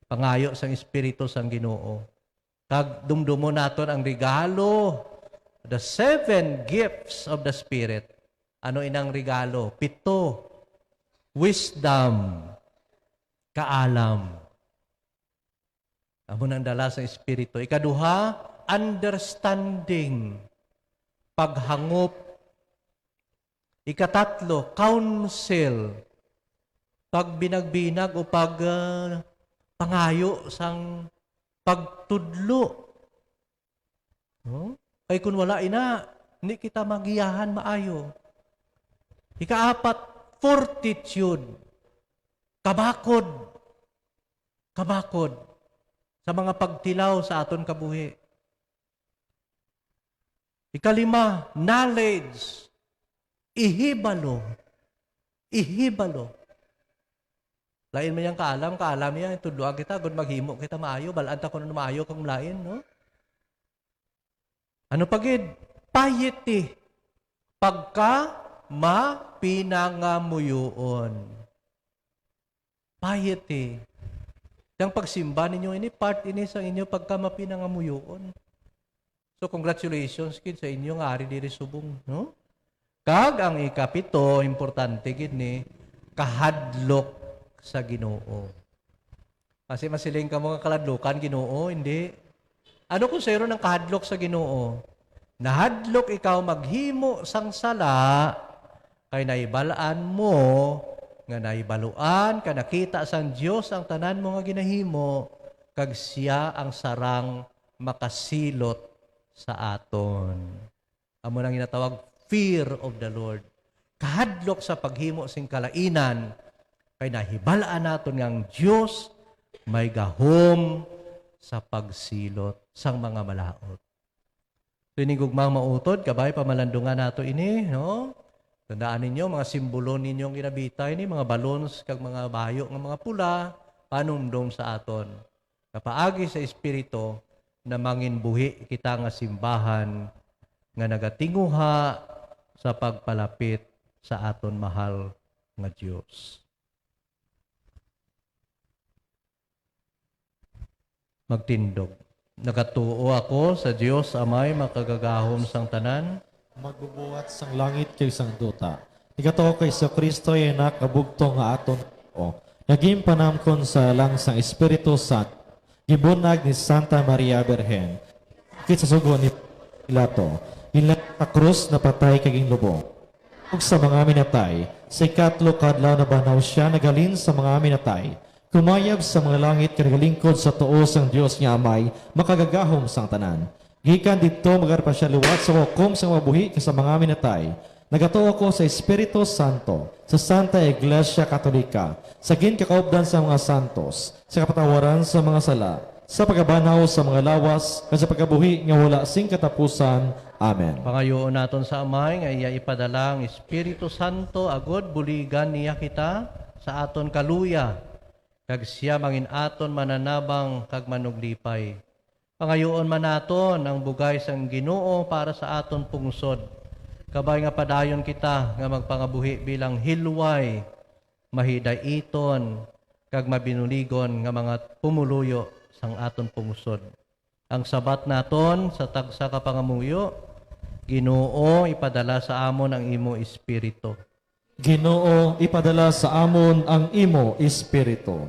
pangayo sang espiritu sang Ginoo. Kag dumdumo naton ang regalo, the 7 gifts of the Spirit. Ano inang regalo? 7. Wisdom, kaalam. Amo nang dala sa espiritu. Ikaduha, understanding, paghangop. Ikatatlo, counsel, pagbinagbinag o pangayo sang pagtudlo. No? Ay kung wala ina, hindi kita magiyahan maayo. Ikaapat, fortitude, kabakod sa mga pagtilaw sa aton kabuhi. Ikalima, knowledge, ihibalo. Lain mo yung kaalam yan, tudloan kita, kung maghimo kita maayo, balanta ko na maayo kang lain, no? Ano pagid? Piety, pagka mapinangamuyoon. Piety. Yang pagsimba ninyo ini, part ini sa inyo pagka mapinangamuyoon. So, congratulations kid sa inyo nga ari diri subong, no? Kag ang ikapito, importante gid ni kahadlok sa Ginoo. Kasi masiling ka mga kaladlokan Ginoo, hindi. Ano kung sayro ng kahadlok sa Ginoo? Nahadlok ikaw maghimo sang sala, kay naibalaan mo, nga naibaluan, ka nakita sang Dios ang tanan mo nga ginahimo, kag siya ang sarang makasilot sa aton. Amo nang ginatawag fear of the Lord. Kahadlok sa paghimo sing kalainan, kay nahibalaan naton nga ang Dios may gahom sa pagsilot sang mga malaot. Pinigugmang mautod, kabay pamalandungan nato ini, no? Tandaan ninyo, mga simbolo ninyong ginabitay ni, mga balons, kag mga bayo, ng mga pula, panumdom sa aton. Kapaagi sa Espiritu, na manginbuhi kita nga simbahan, nga nagatinguha sa pagpalapit sa aton mahal nga Diyos. Magtindog. Nagatuo ako sa Diyos amay makagagahom sang tanan. Magbubuhat sang langit kay sang duta. Igato kay sa Kristo ay nakabugto nga aton o. Naging panamkon sa lang sang Espiritu Santo. Gibunag ni Santa Maria Birhen. Kit sa sugo ni Pilato. Ilang sa krus na patay kaging lubong. Ug sa mga minatay, sa ikatlo kadlaw na banaw siya nagalin sa mga minatay. Kumayab sa mga langit kanagalingkod sa tuos ang Dios niya amay, makagagahom sang tanan. Gikan dito magarpa siya luwat sa hukom sa mabuhi sa mga minatay. Nagatuo ko sa Espiritu Santo, sa Santa Iglesia Katolika, sa ginkakaupdan sa mga santos, sa kapatawaran sa mga sala, sa pagabanaw sa mga lawas, at sa pagkabuhi nga wala sing katapusan. Amen. Pangayoon naton sa amay nga iya ipadala ang Espiritu Santo agod buligan niya kita sa aton kaluya. Kag siya mangin aton mananabang kag manuglipay. Pangayoon man naton ang bugay sang Ginoo para sa aton pungsod. Kabay nga padayon kita nga magpangabuhi bilang hilway, mahidaiton, kag mabinuligon nga mga pumuluyo sang aton pungsod. Ang sabat naton sa tagsa ka pangamuyo, Ginoo ipadala sa amon ang imo Espiritu. Ginoo, ipadala sa amon ang imo Espiritu.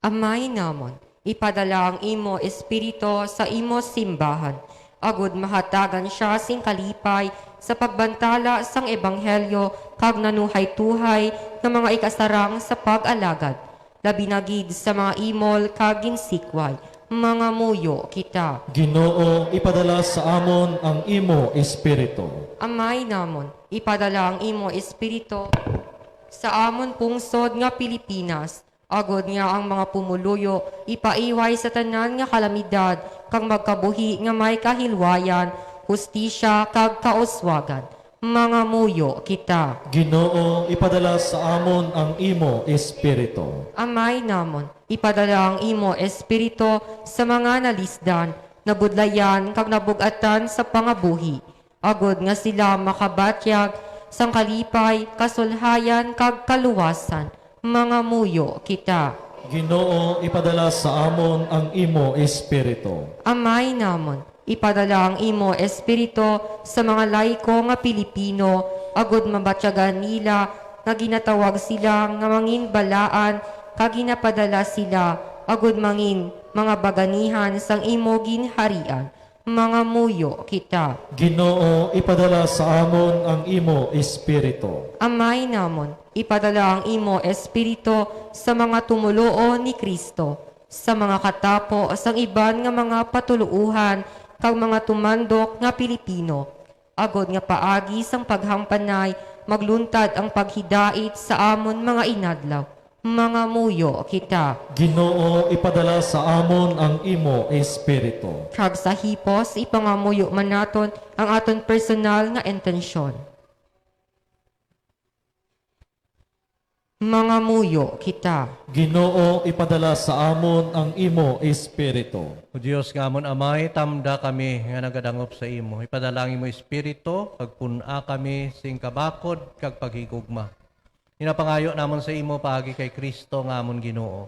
Amay namon, ipadala ang imo Espiritu sa imo simbahan, agud mahatagan siya sing kalipay sa pagbantala sang ebanghelyo kag nanuhay-tuhay ng mga ikasarang sa pag-alagad. Labi na gid sa mga imol kag ginsikway, mga muyo kita. Ginoo, ipadala sa amon ang imo Espiritu. Amay namon, ipadala ang imo Espiritu sa amon pungsod nga Pilipinas, agod nga ang mga pumuluyo, ipaiway sa tanan nga kalamidad, kang magkabuhi nga may kahilwayan, hustisya kag kauswagan. Mga muyo kita. Ginoo, ipadala sa amon ang imo Espiritu. Amay namon, ipadala ang imo Espiritu sa mga nalisdan, nabudlayan kag nabugatan sa pangabuhi, agod nga sila makabatyag sang kalipay, kasulhayan kag kaluwasan. Mga muyo kita. Ginoo, ipadala sa amon ang imo Espiritu. Amay namon, ipadala ang imo Espiritu sa mga laiko nga Pilipino, agod mabatyagan nila nga ginatawag sila nga mangin balaan, kag ginapadala sila, agod mangin mga baganihan sang imo ginharian. Mga muyo kita. Ginoo, ipadala sa amon ang imo Espiritu. Amay namon, ipadala ang imo Espiritu sa mga tumuluo ni Kristo, sa mga katapo sang iban nga mga patuluuhan, kag mga tumandok nga Pilipino. Agod nga paagi sang paghampanay, magluntad ang paghidait sa amon mga inadlaw. Mga muyo kita. Ginoo, ipadala sa amon ang imo Espiritu. Kag sa hipos, ipangamuyo man naton ang aton personal nga intensyon. Mga muyo kita. Ginoo, ipadala sa amon ang imo Espiritu. O Diyos nga amon amay, tamda kami nga nagadangop sa imo. Ipadala ang imo Espiritu, kag puna kami sing kabakod kag paghigugma. Inapangayo namon sa imo paagi kay Kristo nga amon Ginoo.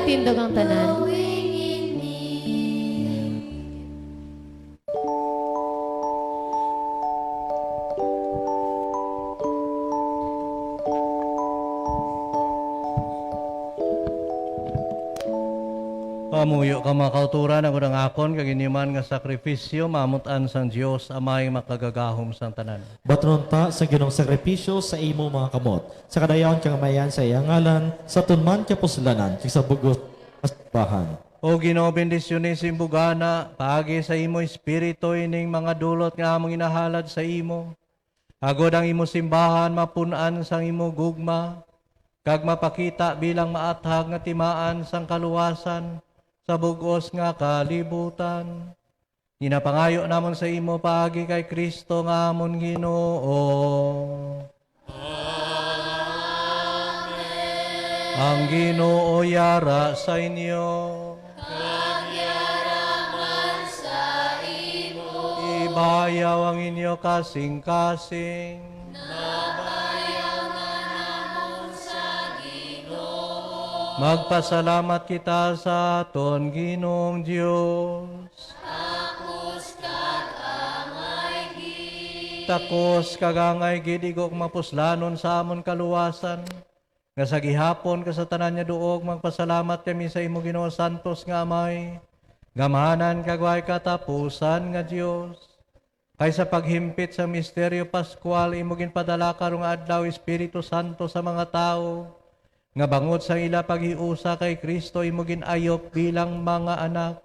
nagtindog ang tanan. Pamuyo ka mga kauturan, ang unang akon, kaginiman nga sakripisyo, mamutan sang Diyos, amay makagagahom sang tanan. Batununta sa ginong sakripisyo sa imo mga kamot. Sa kadayaon kang mayan sa iyang ngalan, sa tunman kya puslanan, sa bugot bahan. O Ginoo, bendisyonin sa imbugana, paagi sa imo espiritu ining mga dulot nga among inahalad sa imo. Agod ang imo simbahan, mapunan sang imo gugma, kag mapakita bilang maathag nga timaan sang kaluwasan, sa bugos nga kalibutan. Ginapangayo namon sa imo paagi kay Kristo nga amon Ginoo. Amen. Ang Ginoo yara sa inyo. Ibayaw ang inyo kasing-kasing. Magpasalamat kita sa aton Ginoong Diyos. Takos kagangay gid igok mapuslanon sa amon kaluwasan. Nga sa gihapon kasatanan niya duog magpasalamat kami sa imo Ginoo Santos nga Amay. Gamahanan kagway katapusan nga Dios. Kay sa paghimpit sa misteryo Pascual imo ginpadala karong adlaw Espiritu Santo sa mga tao. Nga bangod sa ila paghiusa kay Kristo imo ginayop bilang mga anak.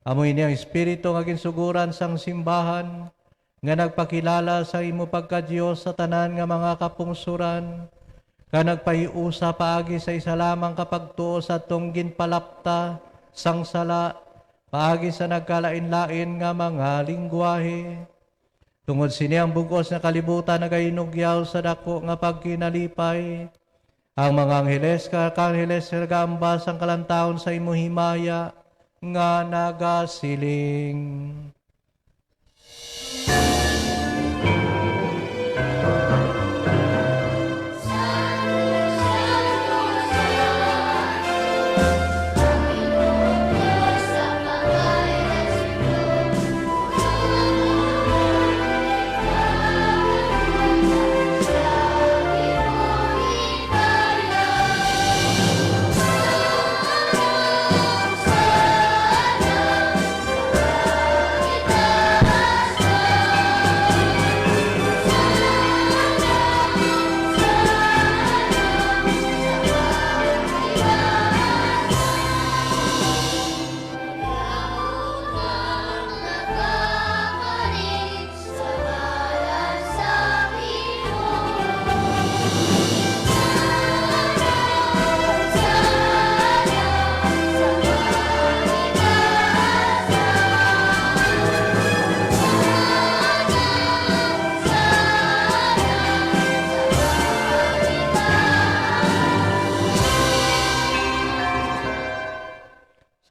Amoy niyang Espiritu nga ginsuguran sang simbahan nga nagpakilala sa imo pagka-Dios sa tanan nga mga kapungsuran. Ka nagpahiusa paagi sa isa lamang kapagtuo sa tong ginpalapta sang sala paagi sa nagkalain-lain nga mga lingwahe. Tungod sini ang bugos na kalibutan nagainugyaw sa dako nga pagkinalipay. Ang mga angheles kakangheles nagambas ang kalantawon sa imo himaya nga nagasiling.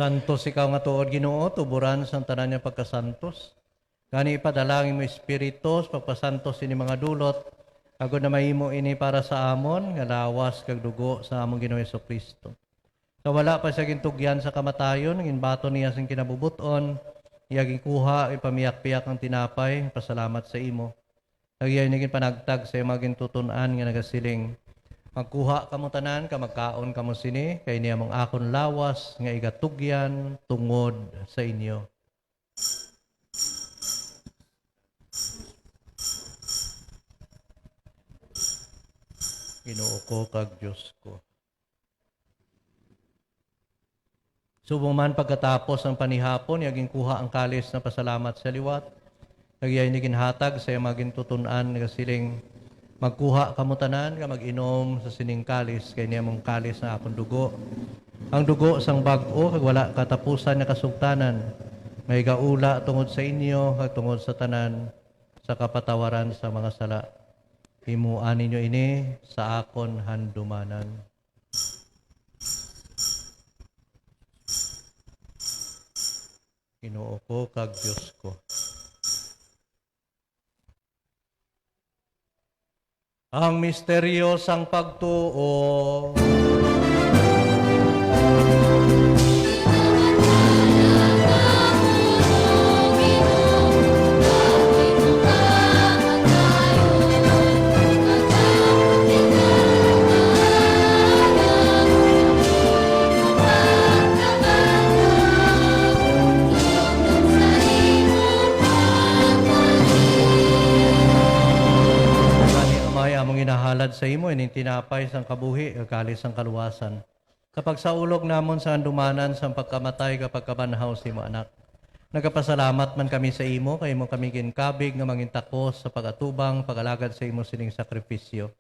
Santos ikaw nga tuod Ginoo, tuburan sa tanan niya pagkasantos. Kani ipadalangin mo Espiritos, pagpasantos ini mga dulot, agod na mahimo ini para sa amon, nga lawas kag dugo sa among Ginoo Jesucristo. Sa wala pa siya gintugyan sa kamatayon, ginbato niya sing kinabubuton, iya gikuha, ipamiyak-piyak ang tinapay, pasalamat sa imo. Nagyay nigin panagtag sa mga gintutunan nga nagasiling, magkuha kamo tanan, ka magkaon kamo sini, kay niya mong akon lawas, nga igatugyan, tungod sa inyo. Ginoo ko kag Diyos ko. Subong man pagkatapos ang panihapon, yaging kuha ang kalis na pasalamat sa liwat. Nagyay ni ginhatag sa maging tutunan nga siling magkuha kamo tanan ka mag-inom sa sining kalis kay niya mong kalis na akong dugo. Ang dugo sang bag-o kag wala katapusan na kasugtanan. May gaula tungod sa inyo kag tungod sa tanan sa kapatawaran sa mga sala. Himuan ninyo ini sa akon handumanan. Ginoo ko kag Diyos ko. Ang misteryo sang pagtuo. sa imo, ining tinapay sang kabuhi, kalis sang kaluwasan. Kapag sa ulog namon sa andumanan sang pagkamatay kapag kabanhaw sa imo anak. Nagapasalamat man kami sa imo, kay mo kami ginkabig nga mangintakos sa pagatubang, pagalagad sa imo sining sakripisyo.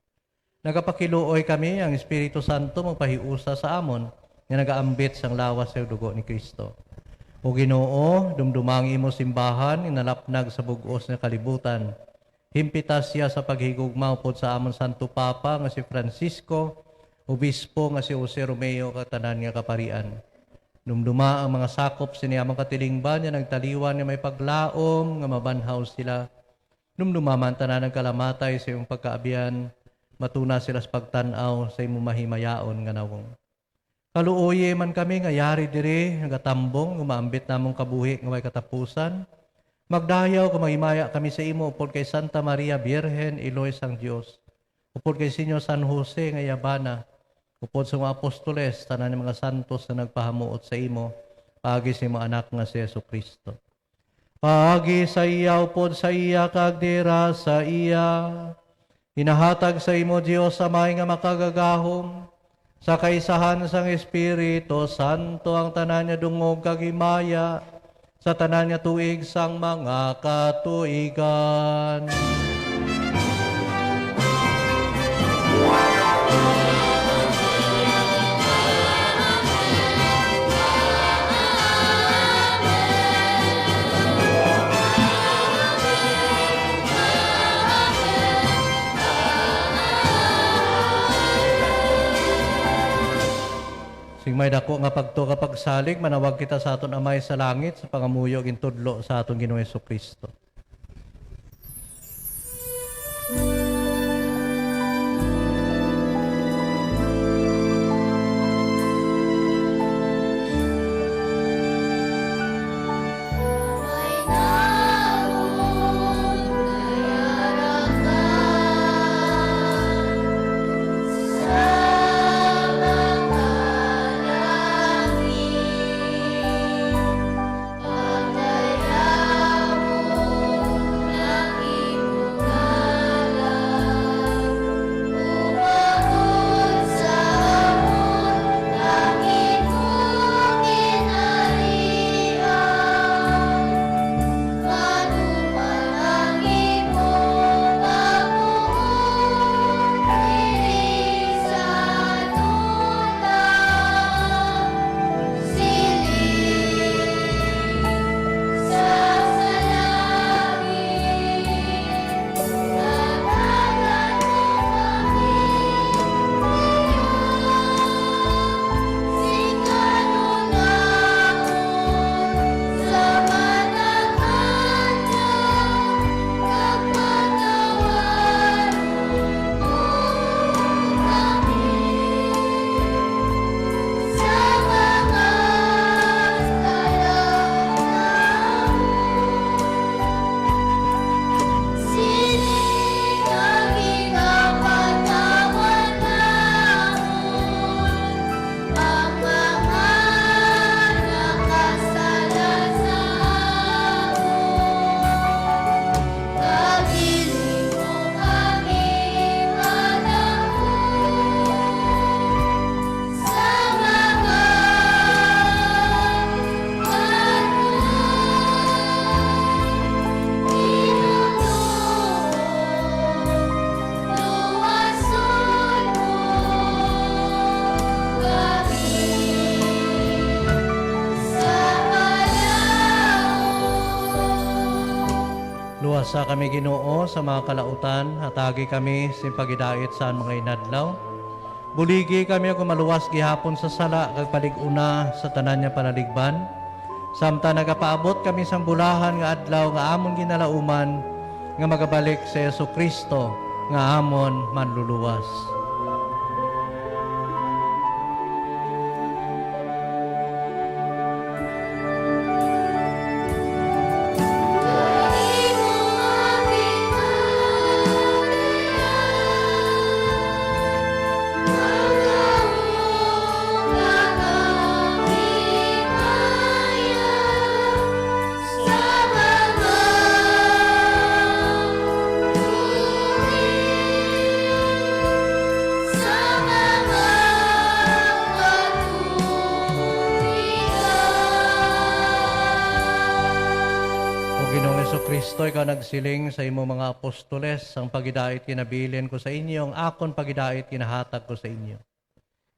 Nagapakiluoy kami ang Espiritu Santo magpahiusa sa amon, nga nagaambit sang lawas sa dugo ni Kristo. O Ginoo, dumdumang imo simbahan, inalapnag sa bugos nga kalibutan. Himpitas siya sa paghigugma upod sa amon Santo Papa nga si Francisco, Obispo nga si Jose Romeo katanan nga kaparian. Dumduma ang mga sakop siniyamang katilingban niya nagtaliwan nga may paglaom nga mabanhaw sila. Dumduma man tanan ng kalamatay sa iyong pagkaabian, matuna sila sa pagtanaw sa imong mahimayaon nga nawong. Kaluoye man kami nga yari dire nga tambong nga maambit namong kabuhi nga may katapusan. Magdayaw kung mahimaya kami sa imo upod kay Santa Maria Birhen Iloy sang Dios. Upod kay Sinyo San Jose nga yabana. Upod sa mga apostoles, tanan ng mga santos na nagpahamuot sa imo, pagi sa imo anak nga si Yesu Kristo. Pagi sa iya, upod sa iya, kagdira sa iya, inahatag sa imo, Diyos, amay nga makagagahom, sa kaisahan sang Espiritu Santo, ang tanan niya dungog kagimaya, sa tanan niya tuig sang mga katuigan. Sing may dako nga pagtuka pagsalig, manawag kita sa aton amay sa langit, sa pangamuyog intudlo sa aton Ginoong Jesucristo. Luwasa kami Ginoo sa mga kalautan, hatagi kami sa pagidait sa mga inadlaw. Buligi kami ako maluwas gihapon sa sala kag palig-una sa tanan niya panaligban. Samta nagapaabot kami sang bulahan nga adlaw nga amon ginalauman nga magabalik sa Yesu Kristo nga amon manluluwas. Kristo, ikaw nagsiling sa imo mga apostoles, ang pagidait kinabilin ko sa inyo, ang akon pagidait kinahatag ko sa inyo.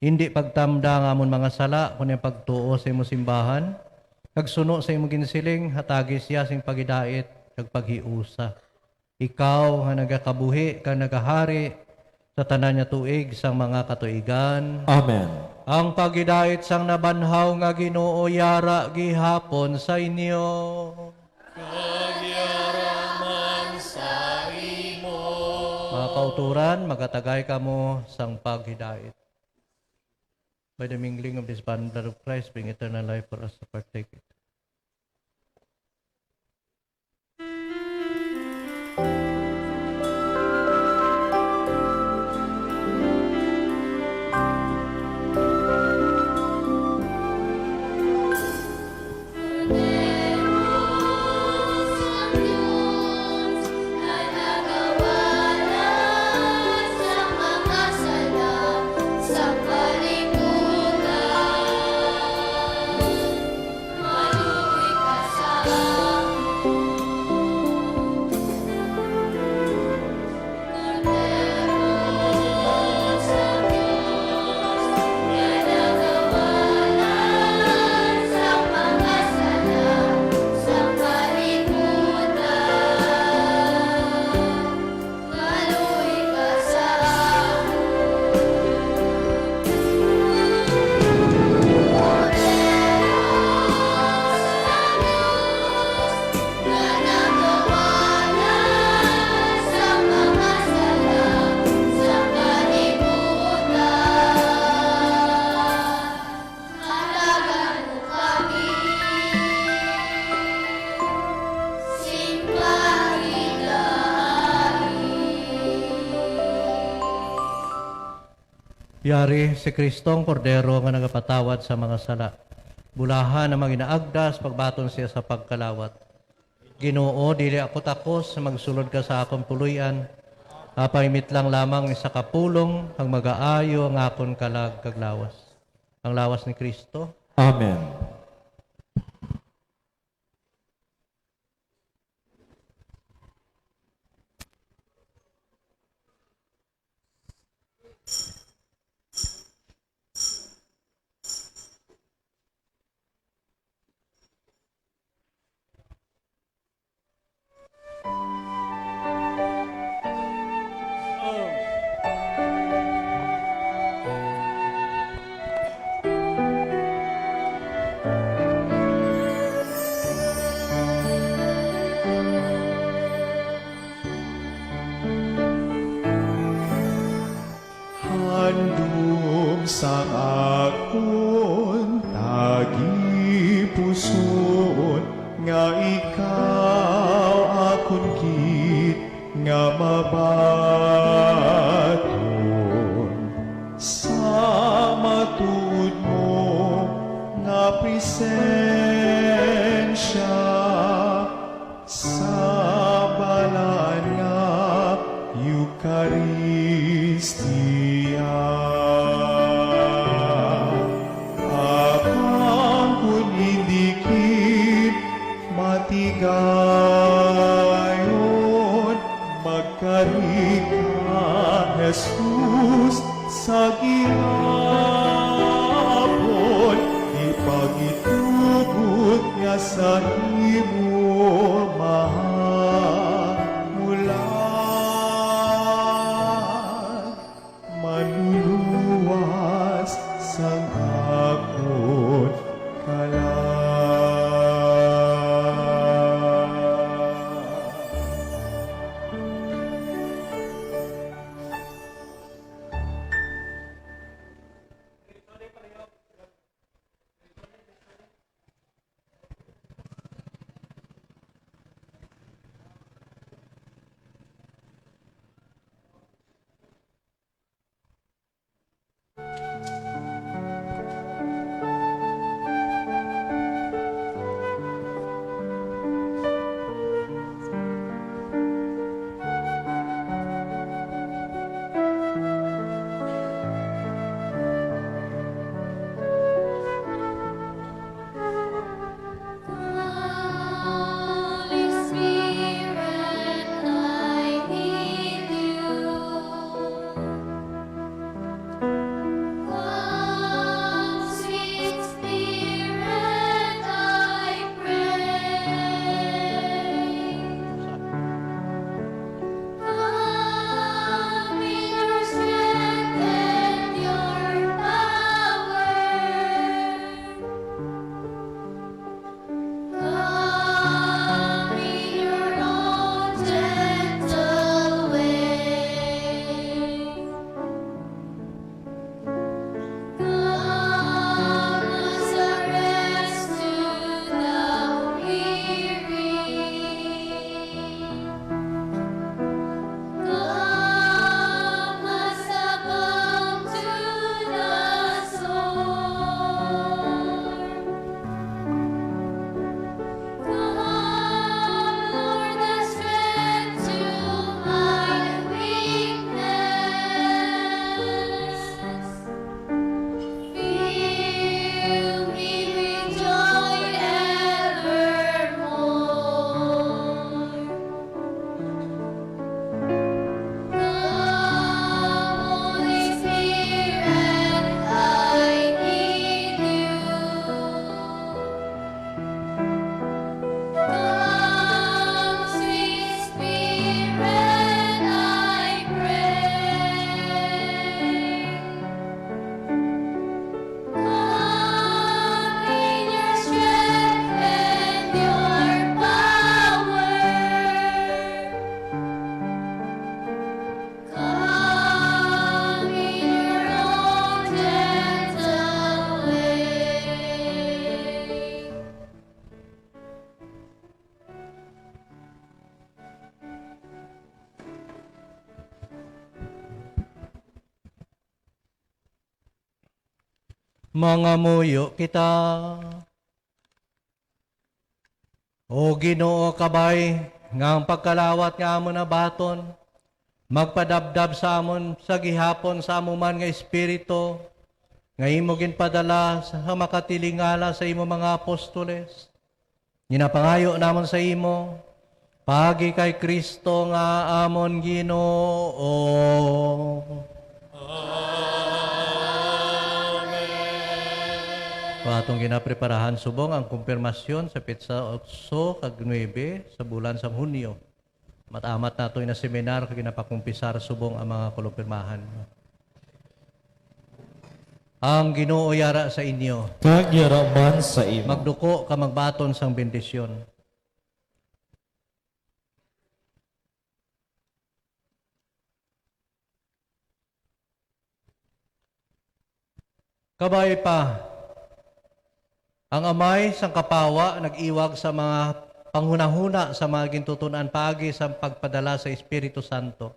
Hindi pagtamda nga amon mga sala, kundi pagtuo sa imo simbahan, kagsuno sa imo ginsiling, hatagi siya sing pagidait, kag paghiusa. Ikaw nga nagakabuhi, kang nagahari, sa tanan niya tuig sang mga katuigan. Amen. Ang pagidait sang nabanhaw nga Ginoo yara gihapon sa inyo. Mga kauturan, magatagay kamo sang paghidait. By the mingling of this bond blood of Christ, bring eternal life for us to partake it. Yari si Kristong Kordero nga nagapatawad sa mga sala. Bulahan ang mga inaagdas, pagbaton siya sa pagkalawat. Ginoo, dili ako takos, magsulod ka sa akong tuluyan. Apaimit lang lamang isa kapulong, ang mag-aayo ang akon kalag kaglawas. Ang lawas ni Kristo. Amen. Handom sa akon tagi puson nga ikaw akon gid nga mabaton sa matuod mo nga presensya sa balan nga Eucharistia. Akang kun indikit matigayon magkarika Jesus sa gihapon ipagitugot nga sa imo mahamulan manuluwas sang akon kalag. Mga muyo kita. O Ginoo kabay, nga ang pagkalawat nga amon na baton, magpadabdab sa amon sa gihapon sa amuman nga espiritu, nga imo ginpadala sa makatilingala sa imo mga apostoles. Ginapangayo namon sa imo, pagi kay Kristo nga amon Ginoo. Atong ginapreparahan subong ang kumpirmasyon sa petsa 8 kag 9 sa bulan sa Hunyo. Matamat nato na seminar kag ginapakumpisar subong ang mga kulumpirmahan. Ang Ginoo yara sa inyo. Kag yaraman sa imo. Magduko ka magbaton sang bendisyon. Kabay pa, ang amay sang kapawa nag-iwag sa mga panghunahuna sa mga gintutunan pagi sa pagpadala sa Espiritu Santo.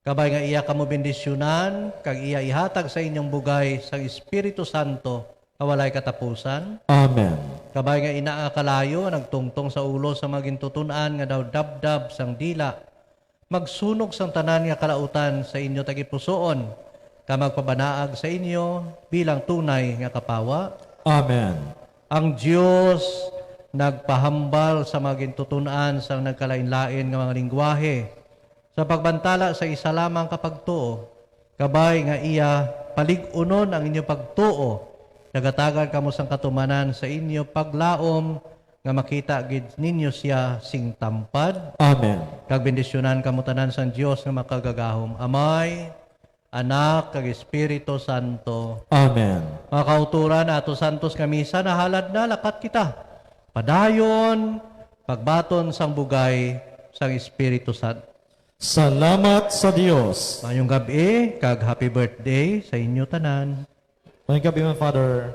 Kabay nga iya kamo bendisyonan, kag iya ihatag sa inyong bugay sa Espiritu Santo, kawalay katapusan. Amen. Kabay nga inaakalayo, nagtungtong sa ulo sa mga gintutunan nga daw dabdab sang dila. Magsunog sang tanan nga kalautan sa inyo tagipusoon, ka magpabanaag sa inyo bilang tunay nga kapawa. Amen. Ang Diyos nagpahambal sa mga gintutunan sa nagkalain-lain nga mga lingwahe sa pagbantala sa isa lamang kapagtuo. Kabay nga iya paligunon ang inyo pagtuo, nagatagan kamo sang katumanan sa inyo paglaom nga makita gid ninyo siya sing tampad. Amen. Kag bendisyonan kamo tanan sang Dios nga makagagahom, Amay, Anak, kag Espiritu Santo. Amen. Mga kauturan, ato santos kamisa, nahalad na, lakat kita. Padayon, pagbaton sang bugay, sang Espiritu Santo. Salamat sa Dios. Mayong gabi, kag happy birthday sa inyo tanan. Thank you, Father.